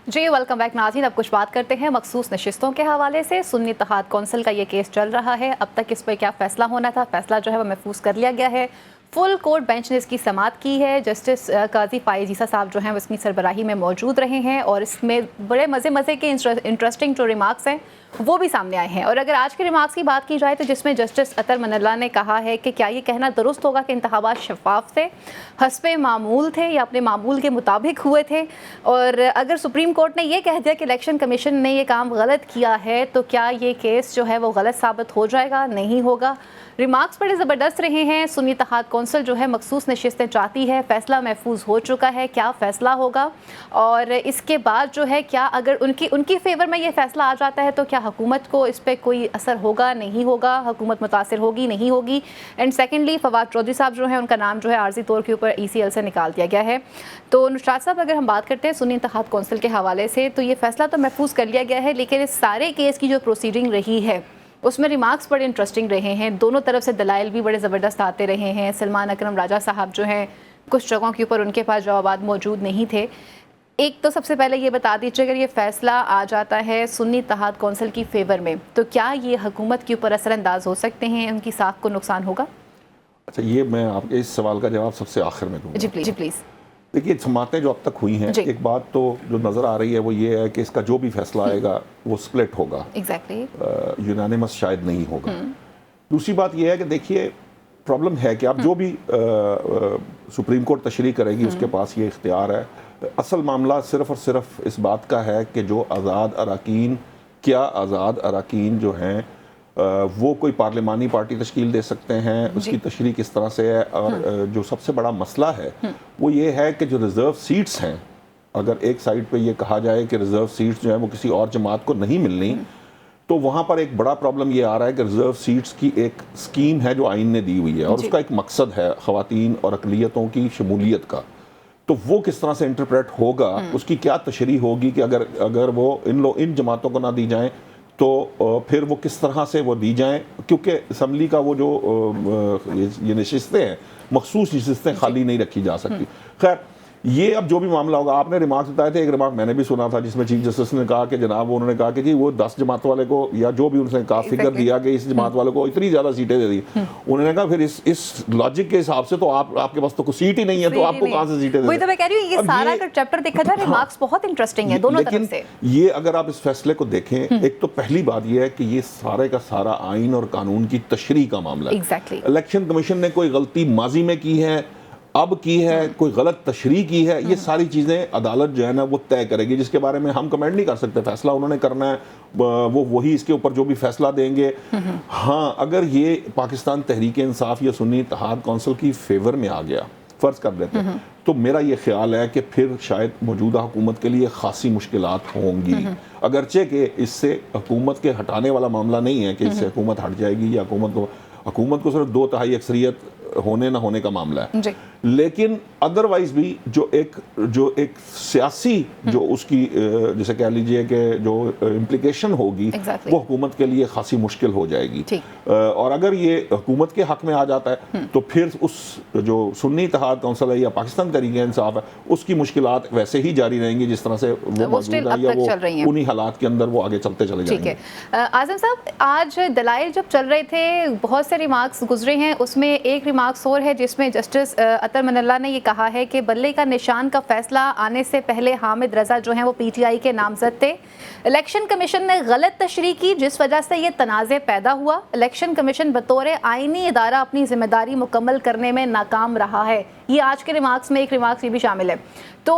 जी वेलकम बैक नाज़रीन। अब कुछ बात करते हैं मखसूस नशिस्तों के हवाले से। सुन्नी इत्तेहाद कौंसिल का ये केस चल रहा है। अब तक इस पर क्या फैसला होना था, फैसला जो है वो महफूज कर लिया गया है। फुल कोर्ट बेंच ने इसकी समाअत की है। जस्टिस काजी फ़ाइज़ ईसा साहब जो हैं वो इसकी सरबराही में मौजूद रहे हैं और इसमें बड़े मज़े के इंटरेस्टिंग जो रिमार्क्स हैं वो भी सामने आए हैं। और अगर आज के रिमार्क्स की बात की जाए तो जिसमें जस्टिस अतर मनल्ला ने कहा है कि क्या ये कहना दुरुस्त होगा कि इंतखाबात शफाफ थे, हस्बे मामूल थे या अपने मामूल के मुताबिक हुए थे, और अगर सुप्रीम कोर्ट ने ये कह दिया कि इलेक्शन कमीशन ने ये काम गलत किया है तो क्या ये केस जो है वो गलत साबित हो जाएगा, नहीं होगा। रिमार्क्स बड़े ज़बरदस्त रहे हैं। सुन्नी इत्तेहाद कौंसिल जो है मखसूस नशिस्तें चाहती है, फ़ैसला महफूज हो चुका है, क्या फ़ैसला होगा और इसके बाद जो है क्या अगर उनकी फेवर में ये फ़ैसला आ जाता है तो क्या हुकूमत को इस पर कोई असर होगा, नहीं होगा, हुकूमत मुतासिर होगी, नहीं होगी। एंड सेकेंडली फवाद चौधरी साहब जो है उनका नाम जो है आर्जी तौर के ऊपर ECL से निकाल दिया गया है। तो नुशाद साहब, अगर हम बात करते हैं सुन्नी इत्तेहाद कौंसिल के हवाले से तो ये फ़ैसला तो महफूज कर लिया गया है, लेकिन इस सारे केस की जो प्रोसीडिंग रही है उसमें रिमार्क्स बड़े इंटरेस्टिंग रहे हैं। दोनों तरफ से दलाइल भी बड़े ज़बरदस्त आते रहे हैं। सलमान अकरम राजा साहब जो हैं कुछ जगहों के ऊपर उनके पास जवाब मौजूद नहीं थे। एक तो सबसे पहले ये बता दीजिए, अगर ये फ़ैसला आ जाता है सुन्नी इत्तेहाद कौंसिल की फेवर में तो क्या ये हुकूमत के ऊपर असरअंदाज हो सकते हैं, उनकी साख को नुकसान होगा? अच्छा, ये मैं आपके इस सवाल का जवाब सबसे आखिर में दूंगा। जी प्लीज़। देखिए समातें जो अब तक हुई हैं, जी। एक बात तो जो नज़र आ रही है वो ये है कि इसका जो भी फैसला आएगा वो स्प्लिट होगा, एग्जैक्टली। यूनानिमस शायद नहीं होगा। दूसरी बात यह है कि देखिए प्रॉब्लम है कि अब जो भी सुप्रीम कोर्ट तशरीह करेगी उसके पास ये इख्तियार है। असल मामला सिर्फ और सिर्फ इस बात का है कि जो आज़ाद अरकान, क्या आज़ाद अरकान जो हैं वो कोई पार्लिमानी पार्टी तश्कील दे सकते हैं, उसकी तशरीह किस तरह से है। और जो सबसे बड़ा मसला है वो ये है कि जो रिज़र्व सीट्स हैं, अगर एक साइड पे ये कहा जाए कि रिज़र्व सीट्स जो है वो किसी और जमात को नहीं मिलनी, तो वहाँ पर एक बड़ा प्रॉब्लम ये आ रहा है कि रिज़र्व सीट्स की एक स्कीम है जो आइन ने दी हुई है और उसका एक मकसद है ख़वातीन और अक़लियतों की शमूलियत का। तो वो किस तरह से इंटरप्रेट होगा, उसकी क्या तशरीह होगी कि अगर वो इन जमातों को ना दी जाएँ तो फिर वो किस तरह से वो दी जाएं, क्योंकि असम्बली का वो जो ये नशिस्तें हैं, मखसूस नशिस्तें खाली नहीं रखी जा सकती। खैर ये अब जो भी मामला होगा, आपने रिमार्क्स बताए थे, एक रिमार्क मैंने भी सुना था जिसमें चीफ जस्टिस ने कहा कि जनाब उन्होंने कहा कि जी वो 10 जमात वाले को या जो भी उनसे कहा फिगर दिया कि इस जमात वाले को इतनी ज़्यादा सीटें दे दी, उन्होंने कहा फिर इस लॉजिक के हिसाब से तो आपके पास तो कोई सीट ही नहीं है, तो आपको कहाँ से सीटें दे। वही तो मैं कह रही हूँ, ये सारा अगर चैप्टर देखा जाए रिमार्क्स बहुत इंटरेस्टिंग है दोनों तरफ से। ये अगर आप इस फैसले को देखें, एक तो पहली बात ये है कि ये सारे का सारा आइन और कानून की तशरीह का मामला है। एग्जैक्टली। इलेक्शन कमीशन ने कोई गलती माजी में की है, अब की है, कोई गलत तशरीह की है, ये सारी चीज़ें अदालत जो है ना वो तय करेगी, जिसके बारे में हम कमेंट नहीं कर सकते। फैसला उन्होंने करना है, वो वही इसके ऊपर जो भी फैसला देंगे। हाँ, अगर ये पाकिस्तान तहरीक इंसाफ या सुन्नी इत्तेहाद कौंसिल की फेवर में आ गया, फ़र्ज़ कर लेते हैं, तो मेरा ये ख्याल है कि फिर शायद मौजूदा हुकूमत के लिए खासी मुश्किलात होंगी। अगरचे कि इससे हुकूमत के हटाने वाला मामला नहीं है कि इससे हुकूमत हट जाएगी या हुकूमत को सिर्फ 2/3 अक्सरियत होने ना होने का मामला है। लेकिन अदरवाइज भी जो एक सियासी जो उसकी जैसे कह लीजिए कि जो इम्प्लीकेशन होगी वो हुकूमत के लिए खासी मुश्किल हो जाएगी। और अगर ये हुकूमत के हक में आ जाता है तो फिर उस जो सुन्नी इत्तेहाद कौंसिल है या पाकिस्तान तहरीक इंसाफ है उसकी मुश्किलात वैसे ही जारी रहेंगी जिस तरह से वो मौजूद है, या वो उन्हीं हालात के अंदर वो आगे चलते चले जाएंगे। ठीक है आज़म साहब, आज दलाइल जब चल रहे थे बहुत से रिमार्क्स गुजरे हैं, उसमें एक रिमार्क्स और है जिसमें जस्टिस अतर मनल्ला ने ये कहा है कि बल्ले का निशान का फैसला आने से पहले हामिद रजा जो हैं वो पीटीआई के नामजद थे। इलेक्शन कमीशन ने गलत तशरीह की जिस वजह से ये तनाज़े पैदा हुआ। इलेक्शन कमीशन बतौर आईनी इदारा अपनी जिम्मेदारी मुकम्मल करने में नाकाम रहा है। ये आज के रिमार्क्स में एक रिमार्क्स ये भी शामिल है। तो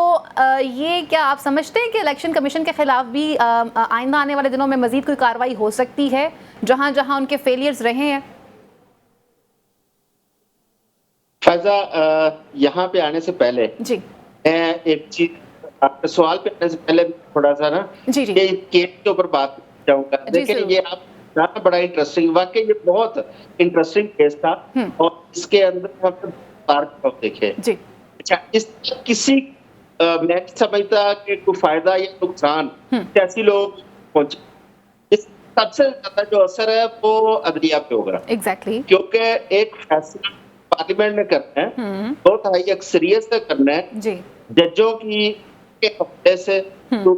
ये क्या आप समझते हैं कि इलेक्शन कमीशन के खिलाफ भी आइंदा आने वाले दिनों में मजीद कोई कार्रवाई हो सकती है जहां जहां उनके फेलियर्स रहे हैं? फैजा, यहाँ पे आने से पहले जी मैं एक चीज सवाल पे आने से पहले थोड़ा सा ना जी जी ये केस के ऊपर बात चाहूंगा। देखिए ये आप ना बड़ा इंटरेस्टिंग, वाकई ये बहुत इंटरेस्टिंग केस था और इसके अंदर हम पार्ट देखे। जी अच्छा, इस किसी मैं नहीं समझता कि कोई फायदा या नुकसान कैसी लोग पहुंचे। इस सबसे ज्यादा जो असर है वो अदलिया पे होगा। एग्जैक्टली। क्योंकि एक फैसला पार्लियामेंट ने करना है, बहुत हाई अक्सरियत से करना है जी। जजों की के हवाले से तो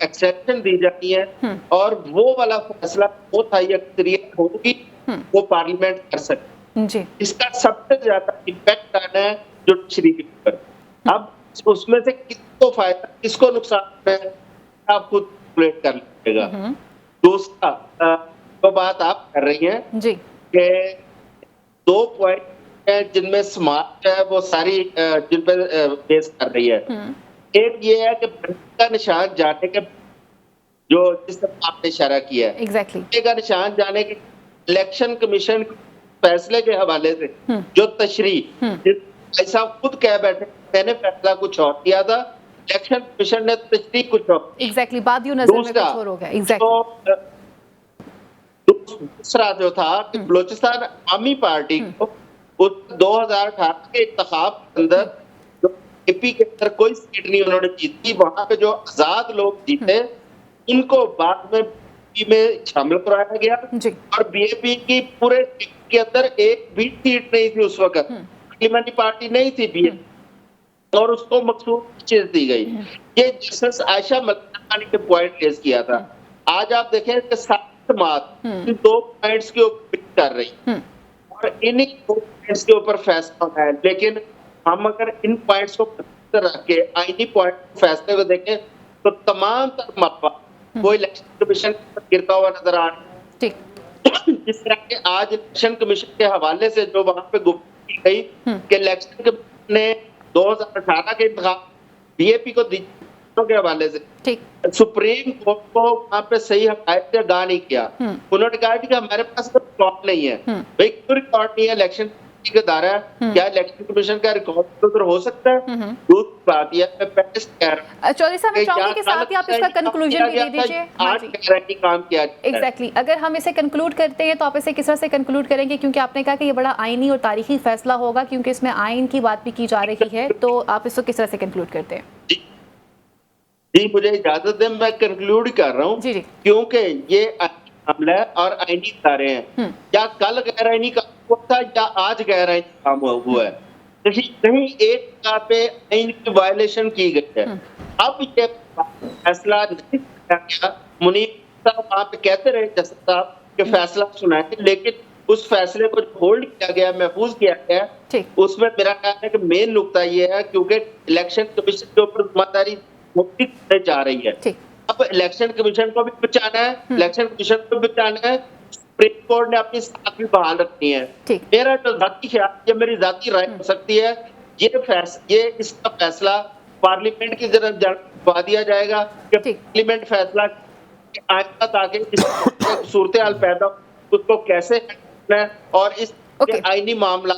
एक्सेप्शन दी जाती है और वो वाला फैसला बहुत हाई अक्सरियत होगी वो पार्लियामेंट कर सकती जी। इसका सबसे ज्यादा इम्पैक्ट आना है जुडिशरी के ऊपर। अब उसमें से किसको फायदा किसको नुकसान है आप खुद कैलकुलेट कर लीजिएगा। दूसरा तो बात आप कर रही हैं जी कि 2 पॉइंट जिनमें स्मार्ट है वो सारी जिन पर बेस कर रही है। एक ये है कि का निशान जाने के जो जिस तरह आपने इशारा किया है एग्जैक्टली का निशान जाने के इलेक्शन कमीशन फैसले के हवाले से जो तशरीह ऐसा खुद कह बैठे मैंने फैसला कुछ और किया था, इलेक्शन कमीशन ने तशरीह कुछ और एग्जैक्टली बाद नजर में कुछ और हो गया। एग्जैक्टली दूसरा जो था कि बलोचिस्तान आवामी पार्टी को 2018 के इंतखाब के अंदर जो एपी के अंदर कोई सीट नहीं उन्होंने जीती, वहां पे जो आजाद लोग जीते उनको बाद में शामिल कराया गया और बीएपी की पूरे के अंदर एक भी सीट नहीं थी उस वक्त, पार्लियामेंट्री पार्टी नहीं थी बीएपी और उसको मखसूस चीज दी गई। ये जस्टिस आयशा मलिक ने पॉइंट रेज किया था। आज आप देखें कि 7 मार्च 2 पॉइंट्स के ऊपर कर रही और इन्हीं 2 पॉइंट्स के ऊपर फैसला होता है, लेकिन हम अगर इन पॉइंट्स को नजर रख के आईनी पॉइंट फैसले को देखें तो तमाम तर मरतबा वो इलेक्शन कमीशन पर गिरता हुआ नजर आ रहा है। ठीक। जिस तरह के आज इलेक्शन कमीशन के हवाले से जो वहां पे गुफ्तगू की गई कि इलेक्शन कमीशन ने 2018 के इंतखाब बीएपी को के हवाले से ठीक। सुप्रीम कोर्ट को वहां पे सही हदायत से आगाह नहीं किया। उन्होंने कहा कि हमारे पास तो रिकॉर्ड नहीं है। भाई क्यों रिकॉर्ड नहीं है? इलेक्शन का दायरा है, क्या इलेक्शन कमीशन का रिकॉर्ड तो हो सकता है? दूसरी बात यह मैं पहले से कह रहा हूं चौधरी साहब, मैं चाहूंगी कि साथ ही आप इसका कंक्लूजन भी दे दीजिए। आज कह रहा है कि काम किया एग्जैक्टली अगर हम इसे कंक्लूड करते हैं तो आप इसे किस तरह से कंक्लूड करेंगे, क्योंकि आपने कहा कि ये बड़ा आईनी और तारीखी फैसला होगा क्योंकि इसमें आइन की बात भी की जा रही है, तो आप इसको किस तरह से कंक्लूड करते हैं? जी मुझे इजाजत दें, मैं कंक्लूड कर रहा हूँ क्योंकि ये मामला है और आईनी इदारे हैं। या कल गैर आईनी काम हुआ था या आज गैर आईनी काम हुआ है, कहीं एक जगह पे आइन की वायलेशन की गई है। अब ये फैसला नहीं किया गया। मुनीर साहब वहां पे कहते रहे जज साहब कि फैसला सुनाए, लेकिन उस फैसले को होल्ड किया गया, महफूज किया गया। उसमें मेरा ख्याल है कि मेन नुकता ये है क्योंकि इलेक्शन कमीशन के ऊपर जिम्मेदारी जा रही है। अब इलेक्शन कमीशन को भी बचाना है, इलेक्शन कमीशन को भी बचाना है, सुप्रीम कोर्ट ने अपनी साख भी बहाल रखनी है। मेरा जो जाती ख्याल, ये मेरी जाती राय हो सकती है, ये इसका फैसला पार्लियामेंट की तरफ जमा दिया जाएगा कि पार्लियामेंट फैसला आएगा ताकि सूरत हाल पैदा हो, उसको कैसे करना है और इस आईनी मामला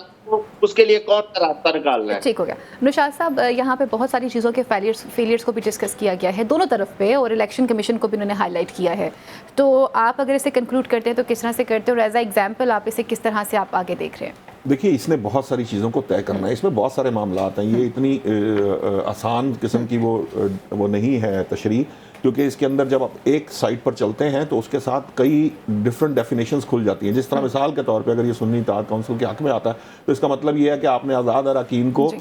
उसके लिए कौन सा रास्ता निकालना है। ठीक हो गया। निशात साहब, यहाँ पे बहुत सारी चीज़ों के फेलियर्स को भी डिस्कस किया गया है दोनों तरफ पे, और इलेक्शन कमीशन को भी उन्होंने हाईलाइट किया है। तो आप अगर इसे कंक्लूड करते हैं तो किस तरह से करते हैं, और एज अ एग्जाम्पल आप इसे किस तरह से आप आगे देख रहे हैं? देखिए, इसने बहुत सारी चीज़ों को तय करना है, इसमें बहुत सारे मामला आते हैं। ये इतनी आसान किस्म की वो नहीं है तशरीह, क्योंकि इसके अंदर जब आप एक साइट पर चलते हैं तो उसके साथ कई डिफरेंट डेफिनेशंस खुल जाती हैं। जिस तरह मिसाल के तौर पे अगर ये सुन्नी इत्तेहाद काउंसिल के हक में आता है तो इसका मतलब ये है कि आपने आज़ाद अरकान को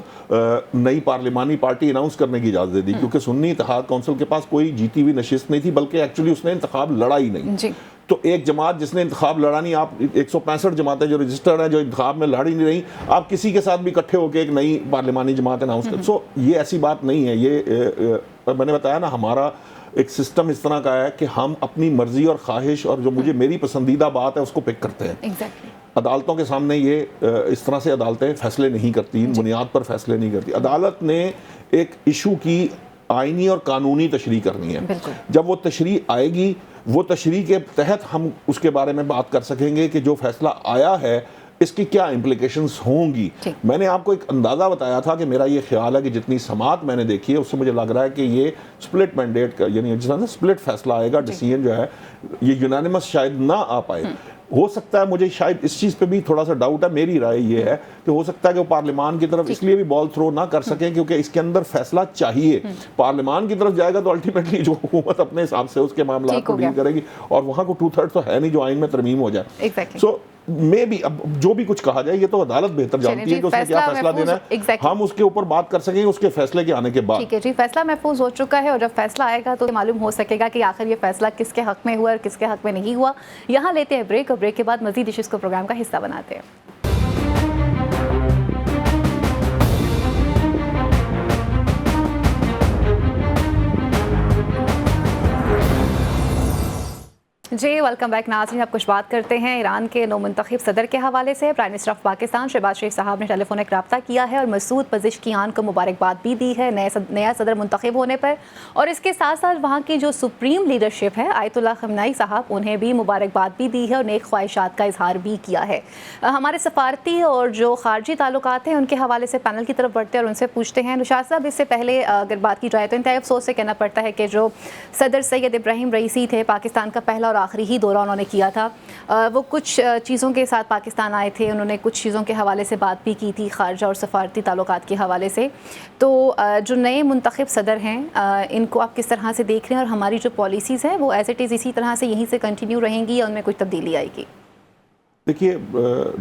नई पार्लिमानी पार्टी अनाउंस करने की इजाज़त दे दी, क्योंकि सुन्नी इत्तेहाद काउंसिल के पास कोई जीती हुई नशिस्त नहीं थी, बल्कि एक्चुअली उसने इंतखाब लड़ा ही नहीं। तो एक जमात जिसने इंतखाब लड़ा नहीं, आप 165 जमातें जो रजिस्टर्ड हैं जो इंतखाब में लड़ ही नहीं रही, आप किसी के साथ भी इकट्ठे होकर एक नई पार्लिमानी जमात अनाउंस कर। सो ये ऐसी बात नहीं है। ये मैंने बताया ना, हमारा एक सिस्टम इस तरह का है कि हम अपनी मर्जी और ख्वाहिश और जो मेरी पसंदीदा बात है उसको पिक करते हैं। अदालतों के सामने ये इस तरह से अदालतें फैसले नहीं करती, बुनियाद पर फैसले नहीं करती। अदालत ने एक इशू की आईनी और कानूनी तशरीह करनी है। जब वो तशरीह आएगी, वो तशरीह के तहत हम उसके बारे में बात कर सकेंगे कि जो फैसला आया है इसकी क्या इम्प्लीकेशंस होंगी। मैंने आपको एक अंदाज़ा बताया था कि मेरा ये ख्याल है कि जितनी समात मैंने देखी है उससे मुझे लग रहा है कि ये स्प्लिट मैंडेट का, यानी जिस तरह से स्प्लिट फैसला आएगा, डिसीजन जो है ये यूनानिमस शायद ना आ पाए। हो सकता है, मुझे शायद इस चीज़ पे भी थोड़ा सा डाउट है। मेरी राय ये है कि हो सकता है कि वो पार्लियामान की तरफ इसलिए भी बॉल थ्रो ना कर सकें क्योंकि इसके अंदर फैसला चाहिए। पार्लियामान की तरफ जाएगा तो अल्टीमेटली जो हुकूमत अपने हिसाब से उसके मामला को डील करेगी, और वहाँ को 2/3 तो है नहीं जो आइन में तरमीम हो जाए। सो मे भी अब जो भी कुछ कहा जाए ये तो अदालत बेहतर जानती है कि उसने क्या फैसला देना है। हम उसके ऊपर बात कर सकेंगे उसके फैसले के आने के बाद। ठीक है जी, फैसला महफूज हो चुका है और जब फैसला आएगा तो मालूम हो सकेगा कि आखिर ये फैसला किसके हक में हुआ और किसके हक में नहीं हुआ। यहाँ लेते हैं ब्रेक, और ब्रेक के बाद मजीद इश्यूज को प्रोग्राम का हिस्सा बनाते हैं। जी वेलकम बैक नाज़रीन। आप कुछ बात करते हैं ईरान के नौमुंतखब सदर के हवाले से। Prime minister of Pakistan Shahbaz Sharif साहब ने टेलीफोनिक रब्ता किया है और मसूद पज़ेश्कियान को मुबारकबाद भी दी है नया सदर मुंतखब होने पर, और इसके साथ साथ वहाँ की जो सुप्रीम लीडरशिप है आयतुल्लाह खमनाई साहब, उन्हें भी मुबारकबाद भी दी है और नेक ख्वाहिशात का इजहार भी किया है। हमारे सफारती और जो खारजी ताल्लुकात हैं उनके हवाले से पैनल की तरफ बढ़ते हैं और उनसे पूछते हैं। निशात साहब, इससे पहले अगर बात की जाए तो इंतहाई अफसोस से कहना पड़ता है कि जो सदर सैयद इब्राहिम रईसी थे, पाकिस्तान का पहला और आखिरी ही दौरा उन्होंने किया था। वो कुछ चीज़ों के साथ पाकिस्तान आए थे, उन्होंने कुछ चीज़ों के हवाले से बात भी की थी, खारजा और सफारती ताल्लुकात के हवाले से। तो जो नए मुंतखब सदर हैं इनको आप किस तरह से देख रहे हैं, और हमारी जो पॉलिसीज़ हैं वो एज इट इज़ इसी तरह से यहीं से कंटिन्यू रहेंगी या उनमें कुछ तब्दीली आएगी? देखिए,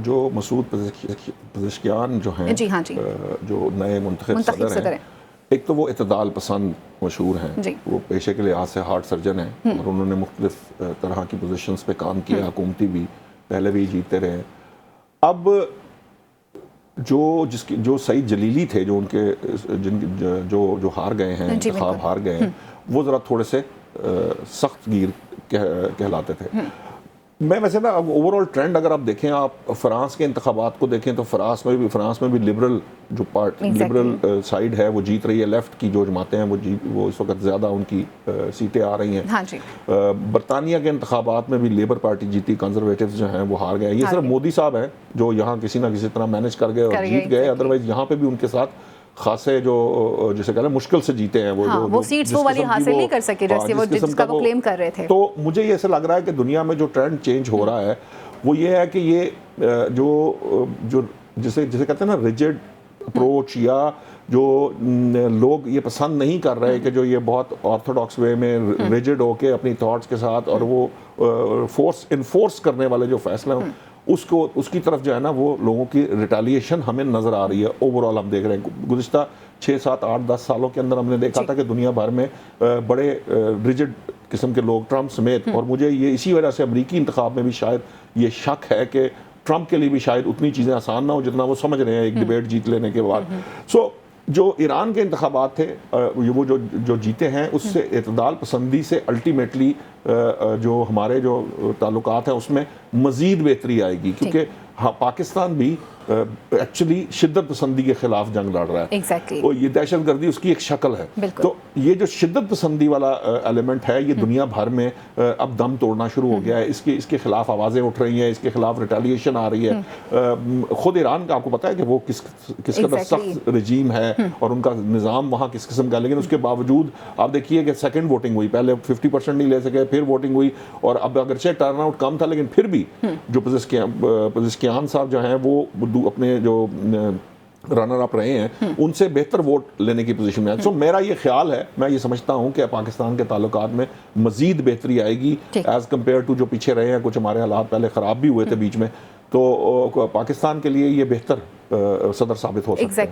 जो मसूद पज़ेश्कियान जो हैं, जी हाँ जी, जो नए मुंतखब सदर हैं, एक तो वो इत्तेदाल पसंद मशहूर हैं, वो पेशे के लिहाज से हार्ट सर्जन हैं और उन्होंने मुख्तलिफ तरह की पोजीशंस पे काम किया, हुकूमती भी, पहले भी जीतते रहे। अब जो सईद जलीली थे, जो उनके जो हार गए हैं, इंतखाब हार गए हैं, वो ज़रा थोड़े से सख्त गिर कहलाते थे। मैं वैसे ना अब ओवरऑल ट्रेंड अगर आप देखें, आप फ्रांस के इंतखाबात को देखें तो फ्रांस में भी लिबरल जो लिबरल साइड है वो जीत रही है। लेफ्ट की जो जमातें हैं वो इस वक्त ज़्यादा उनकी सीटें आ रही हैं। हाँ जी। बरतानिया के इंतखाबात में भी लेबर पार्टी जीती, कंजर्वेटिव्स जो हैं वो हार गए। ये सिर्फ मोदी साहब हैं जो यहाँ किसी ना किसी तरह मैनेज कर गए और जीत गए, अदरवाइज यहाँ पे भी उनके साथ खासे जो जिसे कहते हैं मुश्किल से जीते हैं वो सीट्स वो वाली हासिल नहीं कर सके जैसे वो जिसका वो क्लेम कर रहे थे। तो मुझे ये ऐसा लग रहा है कि दुनिया में जो ट्रेंड चेंज हो रहा है वो ये है कि ये जो जिसे कहते हैं ना रिजिड अप्रोच, या जो लोग ये पसंद नहीं कर रहे कि जो ये बहुत ऑर्थोडॉक्स वे में रिजिड होके अपनी थॉट्स के साथ और वो इन्फोर्स करने वाले जो फैसले हैं उसकी तरफ जो है ना वो लोगों की रिटेलिएशन हमें नज़र आ रही है। ओवरऑल हम देख रहे हैं गुज़िश्ता 6, 7, 8, 10 सालों के अंदर हमने देखा था कि दुनिया भर में बड़े रिजिड किस्म के लोग, ट्रम्प समेत, और मुझे ये इसी वजह से अमरीकी इंतखाब में भी शायद ये शक है कि ट्रम्प के लिए भी शायद उतनी चीज़ें आसान ना हो जितना वो समझ रहे हैं एक डिबेट जीत लेने के बाद। सो जो ईरान के इंतखाबात थे वो जो जीते हैं उससे इतदाल पसंदी से अल्टीमेटली जो हमारे जो ताल्लुकात हैं उसमें मज़ीद बेहतरी आएगी, क्योंकि हाँ पाकिस्तान भी एक्चुअली शिद्दत पसंदी के खिलाफ जंग लड़ रहा है। exactly. और ये दहशत गर्दी उसकी एक शक्ल है। तो ये जो शिद्दत पसंदी वाला एलिमेंट है ये दुनिया भर में अब दम तोड़ना शुरू हो गया है। इसके खिलाफ आवाज़ें उठ रही हैं, इसके खिलाफ रिटेलिएशन आ रही है। खुद ईरान का आपको पता है कि वो किस कदर सख्त रजीम है और उनका निज़ाम वहाँ किस किस्म का, लेकिन उसके बावजूद आप देखिए कि सेकेंड वोटिंग हुई, पहले 50% नहीं ले सके, फिर वोटिंग हुई और अब अगरचे टर्न आउट कम था लेकिन फिर भी जो पज़ेश्कियान साहब जो हैं वो अपने जो रनर अप रहे हैं उनसे बेहतर वोट लेने की पोजीशन में है। सो मेरा ये ख्याल है, मैं ये समझता हूं कि पाकिस्तान के ताल्लुकात में मजीद बेहतरी आएगी एज कम्पेयर टू जो पीछे रहे हैं। कुछ हमारे हालात पहले ख़राब भी हुए थे बीच में, तो पाकिस्तान के लिए ये बेहतर सदर साबित हो सकता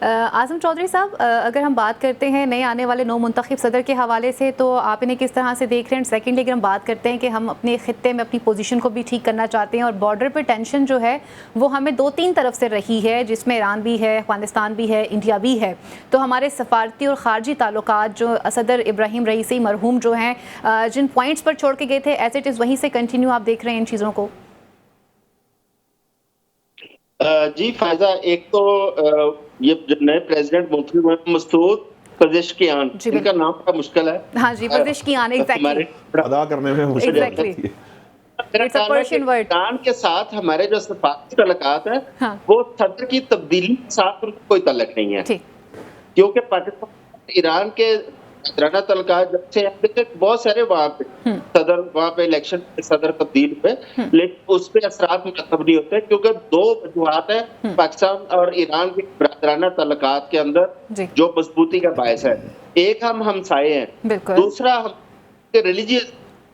है। आज़म चौधरी साहब, अगर हम बात करते हैं नए आने वाले नौ मुंतखब सदर के हवाले से, तो आप इन्हें किस तरह से देख रहे हैं? सेकेंडली अगर हम बात करते हैं कि हम अपने खित्ते में अपनी पोजीशन को भी ठीक करना चाहते हैं और बॉर्डर पर टेंशन जो है वो हमें 2-3 तरफ से रही है, जिसमें ईरान भी है, अफगानिस्तान भी है, इंडिया भी है। तो हमारे सफारती और ख़ारजी ताल्लुकात जो सदर इब्राहिम रईसी मरहूम जो हैं जिन पॉइंट्स पर छोड़ के गए थे एज इट इज़ वहीं से कंटिन्यू आप देख रहे हैं इन चीज़ों को? जी फायदा, एक तो ये जो नए प्रेसिडेंट मुंतखब हुए मसूद पज़ेश्कियान, इनका नाम बड़ा मुश्किल है। हाँ जी, पज़ेश्कियान एग्जैक्टली अदा करने में मुश्किल है। ईरान के साथ हमारे जो सफारती तल्लुकात हैं वो सदर की तब्दीली के साथ उनको कोई तल्लुक नहीं है, क्योंकि पाकिस्तान ईरान के ईराना तल्लुकात जब से बहुत सारे वहाँ पे सदर, वहाँ पे इलेक्शन सदर तब्दील हुए, लेकिन उस पर असरात मुरतब नहीं होते क्योंकि 2 वजूहात है पाकिस्तान और ईरान के बरादराना तल्लुकात के अंदर जो मजबूती का बायस है। एक हम हमसाये हैं, दूसरा हम रिलीजियस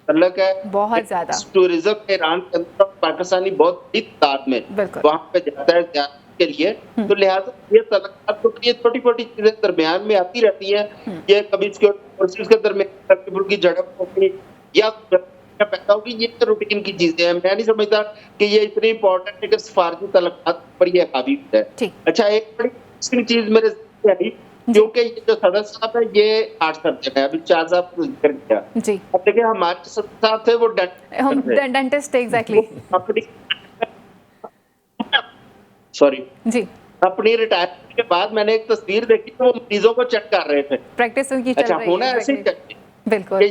तल्लुक है बहुत ज्यादा। टूरिज्म ईरान के अंदर पाकिस्तानी बहुत बड़ी तादाद में वहाँ पे जाता है के लिए, तो लिहाजा ये तल्लुकात तो ये छोटी-छोटी चीजें दरमियान में आती रहती है। ये कभी सिक्योरिटी फोर्सेस के दरमियान की झड़प होगी या पैदा होगी, ये तो रूटीन की चीजें हैं। मैं नहीं समझता कि ये इतनी इंपॉर्टेंट है कि सफारती तल्लुकात पर ये हावी है। अच्छा, एक बड़ी इंटरेस्टिंग चीज मेरे आई, क्योंकि ये जो सदर साहब है ये 8 सब्जेक्ट है, अभी 4 साहब कर दिया जी। अब देखिए हमारे सदर साहब थे वो डेंटिस्ट एग्जैक्टली सॉरी जी। अपनी रिटायरमेंट के बाद मैंने एक तस्वीर देखी तो वो मरीजों को चेक कर रहे थे, प्रैक्टिस उनकी चल रही है। होना ऐसे ही चाहिए बिल्कुल।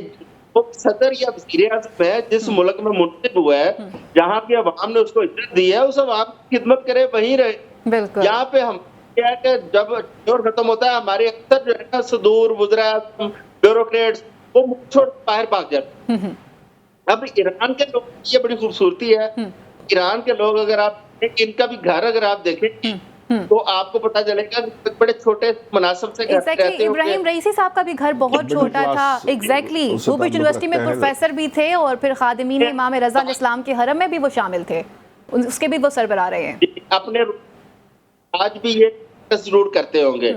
वो सदर या वज़ीर आज़म है जिस मुल्क में मुंतखब हुआ है, जहाँ की अवाम ने उसको इज्जत दी है, उस अवाम की खिदमत करे, वहीं रहे बिल्कुल। यहाँ पे हम क्या है कि जब टूर खत्म होता है हमारे अक्सर जो है ना सदूर वज़ीर आज़म ब्यूरोक्रेट्स वो छोड़ बाहर भाग जाते हैं। अब ईरान के लोग ये बड़ी खूबसूरती है, ईरान के लोग अगर आप इनका भी घर अगर आप देखें तो आपको पता चलेगा कि बड़े छोटे मुनासिब से घर रहते हैं। इब्राहिम रईसी साहब का भी घर बहुत छोटा था एग्जैक्टली। वो भी यूनिवर्सिटी में प्रोफेसर भी थे और फिर खादिमीन इमाम रज़ा इस्लाम के हरम में भी वो शामिल थे, उसके भी वो सरबराह रहे हैं। अपने आज भी ये जरूर करते होंगे,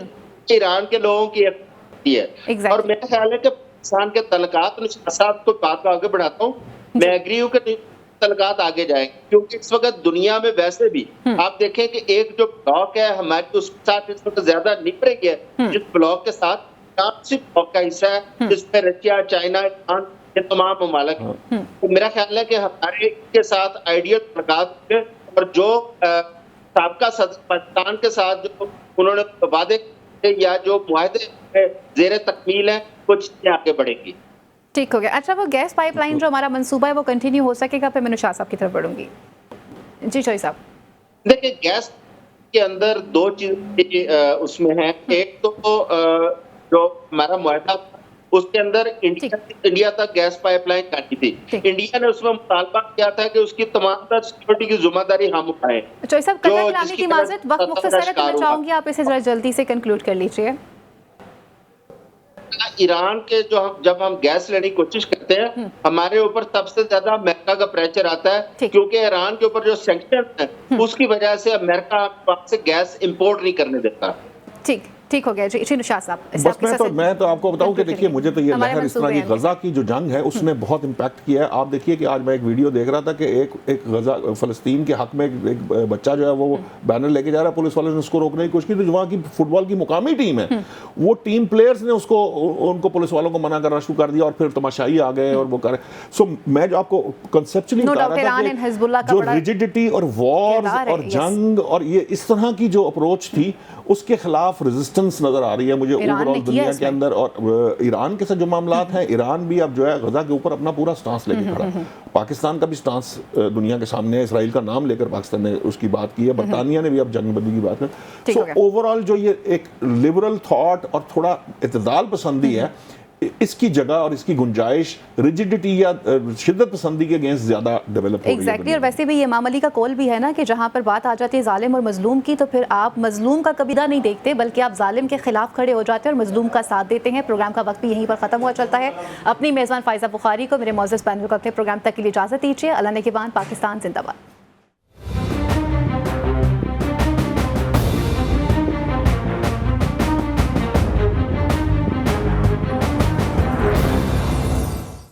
ईरान के लोगों की है। और मेरा ख्याल है कि पाकिस्तान के तल्लुकात साहब को बात को आगे बढ़ाता हूँ, मैं एग्री हूँ कि तलकात आगे जाएंगे, क्योंकि इस वक्त दुनिया में वैसे भी आप देखें कि एक जो ब्लॉक है हमारे, उसके साथ इस वक्त ज्यादा निपटेंगे जिस ब्लॉक के साथ ब्लॉक का हिस्सा है, जिसमें रशिया, चाइना, ईरान, ये तमाम ममालिक हैं। तो मेरा ख्याल है कि हमारे के साथ आइडियल तलकात होंगे, और जो साबका सदर पाकिस्तान के साथ जो उन्होंने वादे या जो मुआहदे जेर तकमील है, कुछ आगे बढ़ेंगी। ठीक हो गया। अच्छा, वो गैस पाइपलाइन जो हमारा मंसूबा है वो कंटिन्यू हो सकेगा? फिर मैं निशात साहब की तरफ बढ़ूंगी। जी चौधरी साहब। देखिए, गैस के अंदर दो चीज उसमें है। एक तो जो हमारा मुआहदा उसके अंदर इंडिया तक गैस पाइपलाइन काटी थी। इंडिया ने उसमें मुतालबा किया था कि उसकी तमाम तर सिक्योरिटी की जिम्मेदारी हम उठाएं। चौधरी साहब, कज़ा खिलाने की माजरत, वक्त मुख्तसर है तो मैं चाहूंगी आप इसे जरा जल्दी से कंक्लूड कर लीजिए। ईरान के जब हम गैस लेने की कोशिश करते हैं, हमारे ऊपर सबसे ज्यादा अमेरिका का प्रेशर आता है, क्योंकि ईरान के ऊपर जो सैंक्शन है उसकी वजह से अमेरिका वहाँ से गैस इंपोर्ट नहीं करने देता। ठीक हो गया जी निशात साहब। बस मैं तो आपको बताऊं कि देखिए, मुझे तो ये लहर इस तरह की गजा की जो जंग है उसने बहुत इम्पैक्ट किया है। आप देखिए कि आज मैं एक वीडियो देख रहा था कि एक गजा फ़लस्तीन के हक में एक बच्चा जो है वो बैनर लेके जा रहा है, पुलिस वाले ने उसको रोकने की कोशिश की, तो वहाँ की फुटबॉल की मुकामी टीम है, वो टीम प्लेयर्स ने उनको पुलिस वालों को मना करना शुरू कर दिया, और फिर तमाशाई आ गए और वो करे। सो मैं जो आपको कंसेप्चुअली बता रहा था कि जो रिजिडिटी और वॉर और जंग और ये इस तरह की जो अप्रोच थी उसके खिलाफ रेजिस्टेंस नजर आ रही है मुझे ओवरऑल दुनिया के अंदर। और ईरान के साथ जो मामलात हैं, ईरान भी अब जो है गजा के ऊपर अपना पूरा स्टांस लेके खड़ा है। पाकिस्तान का भी स्टांस दुनिया के सामने है। इसराइल का नाम लेकर पाकिस्तान ने उसकी बात की है, बरतानिया ने भी अब जंगबंदी की बात की। सो ओवरऑल जो ये एक लिबरल थॉट और थोड़ा इत्तेदाल पसंदी है, इसकी जगह और इसकी गुंजाइश रिजिडिटी या शिद्दत पसंदी के अगेंस्ट ज्यादा डेवलप हो रही है। एग्जैक्टली। और वैसे भी ये इमाम अली का कौल भी है ना कि जहां पर बात आ जाती है जालिम और मजलूम की, तो फिर आप मजलूम का कबीरा नहीं देखते बल्कि आप जालिम के खिलाफ खड़े हो जाते हैं और मजलूम का साथ देते हैं। प्रोग्राम का वक्त भी यहीं पर खत्म हुआ चलता है। अपनी मेज़बान फ़ाइज़ा बुखारी को, मेरे मौजूद पैनल को अपने प्रोग्राम तक के लिए इजाज़त दीजिए। अल्लाह ने के बाद, पाकिस्तान जिंदाबाद।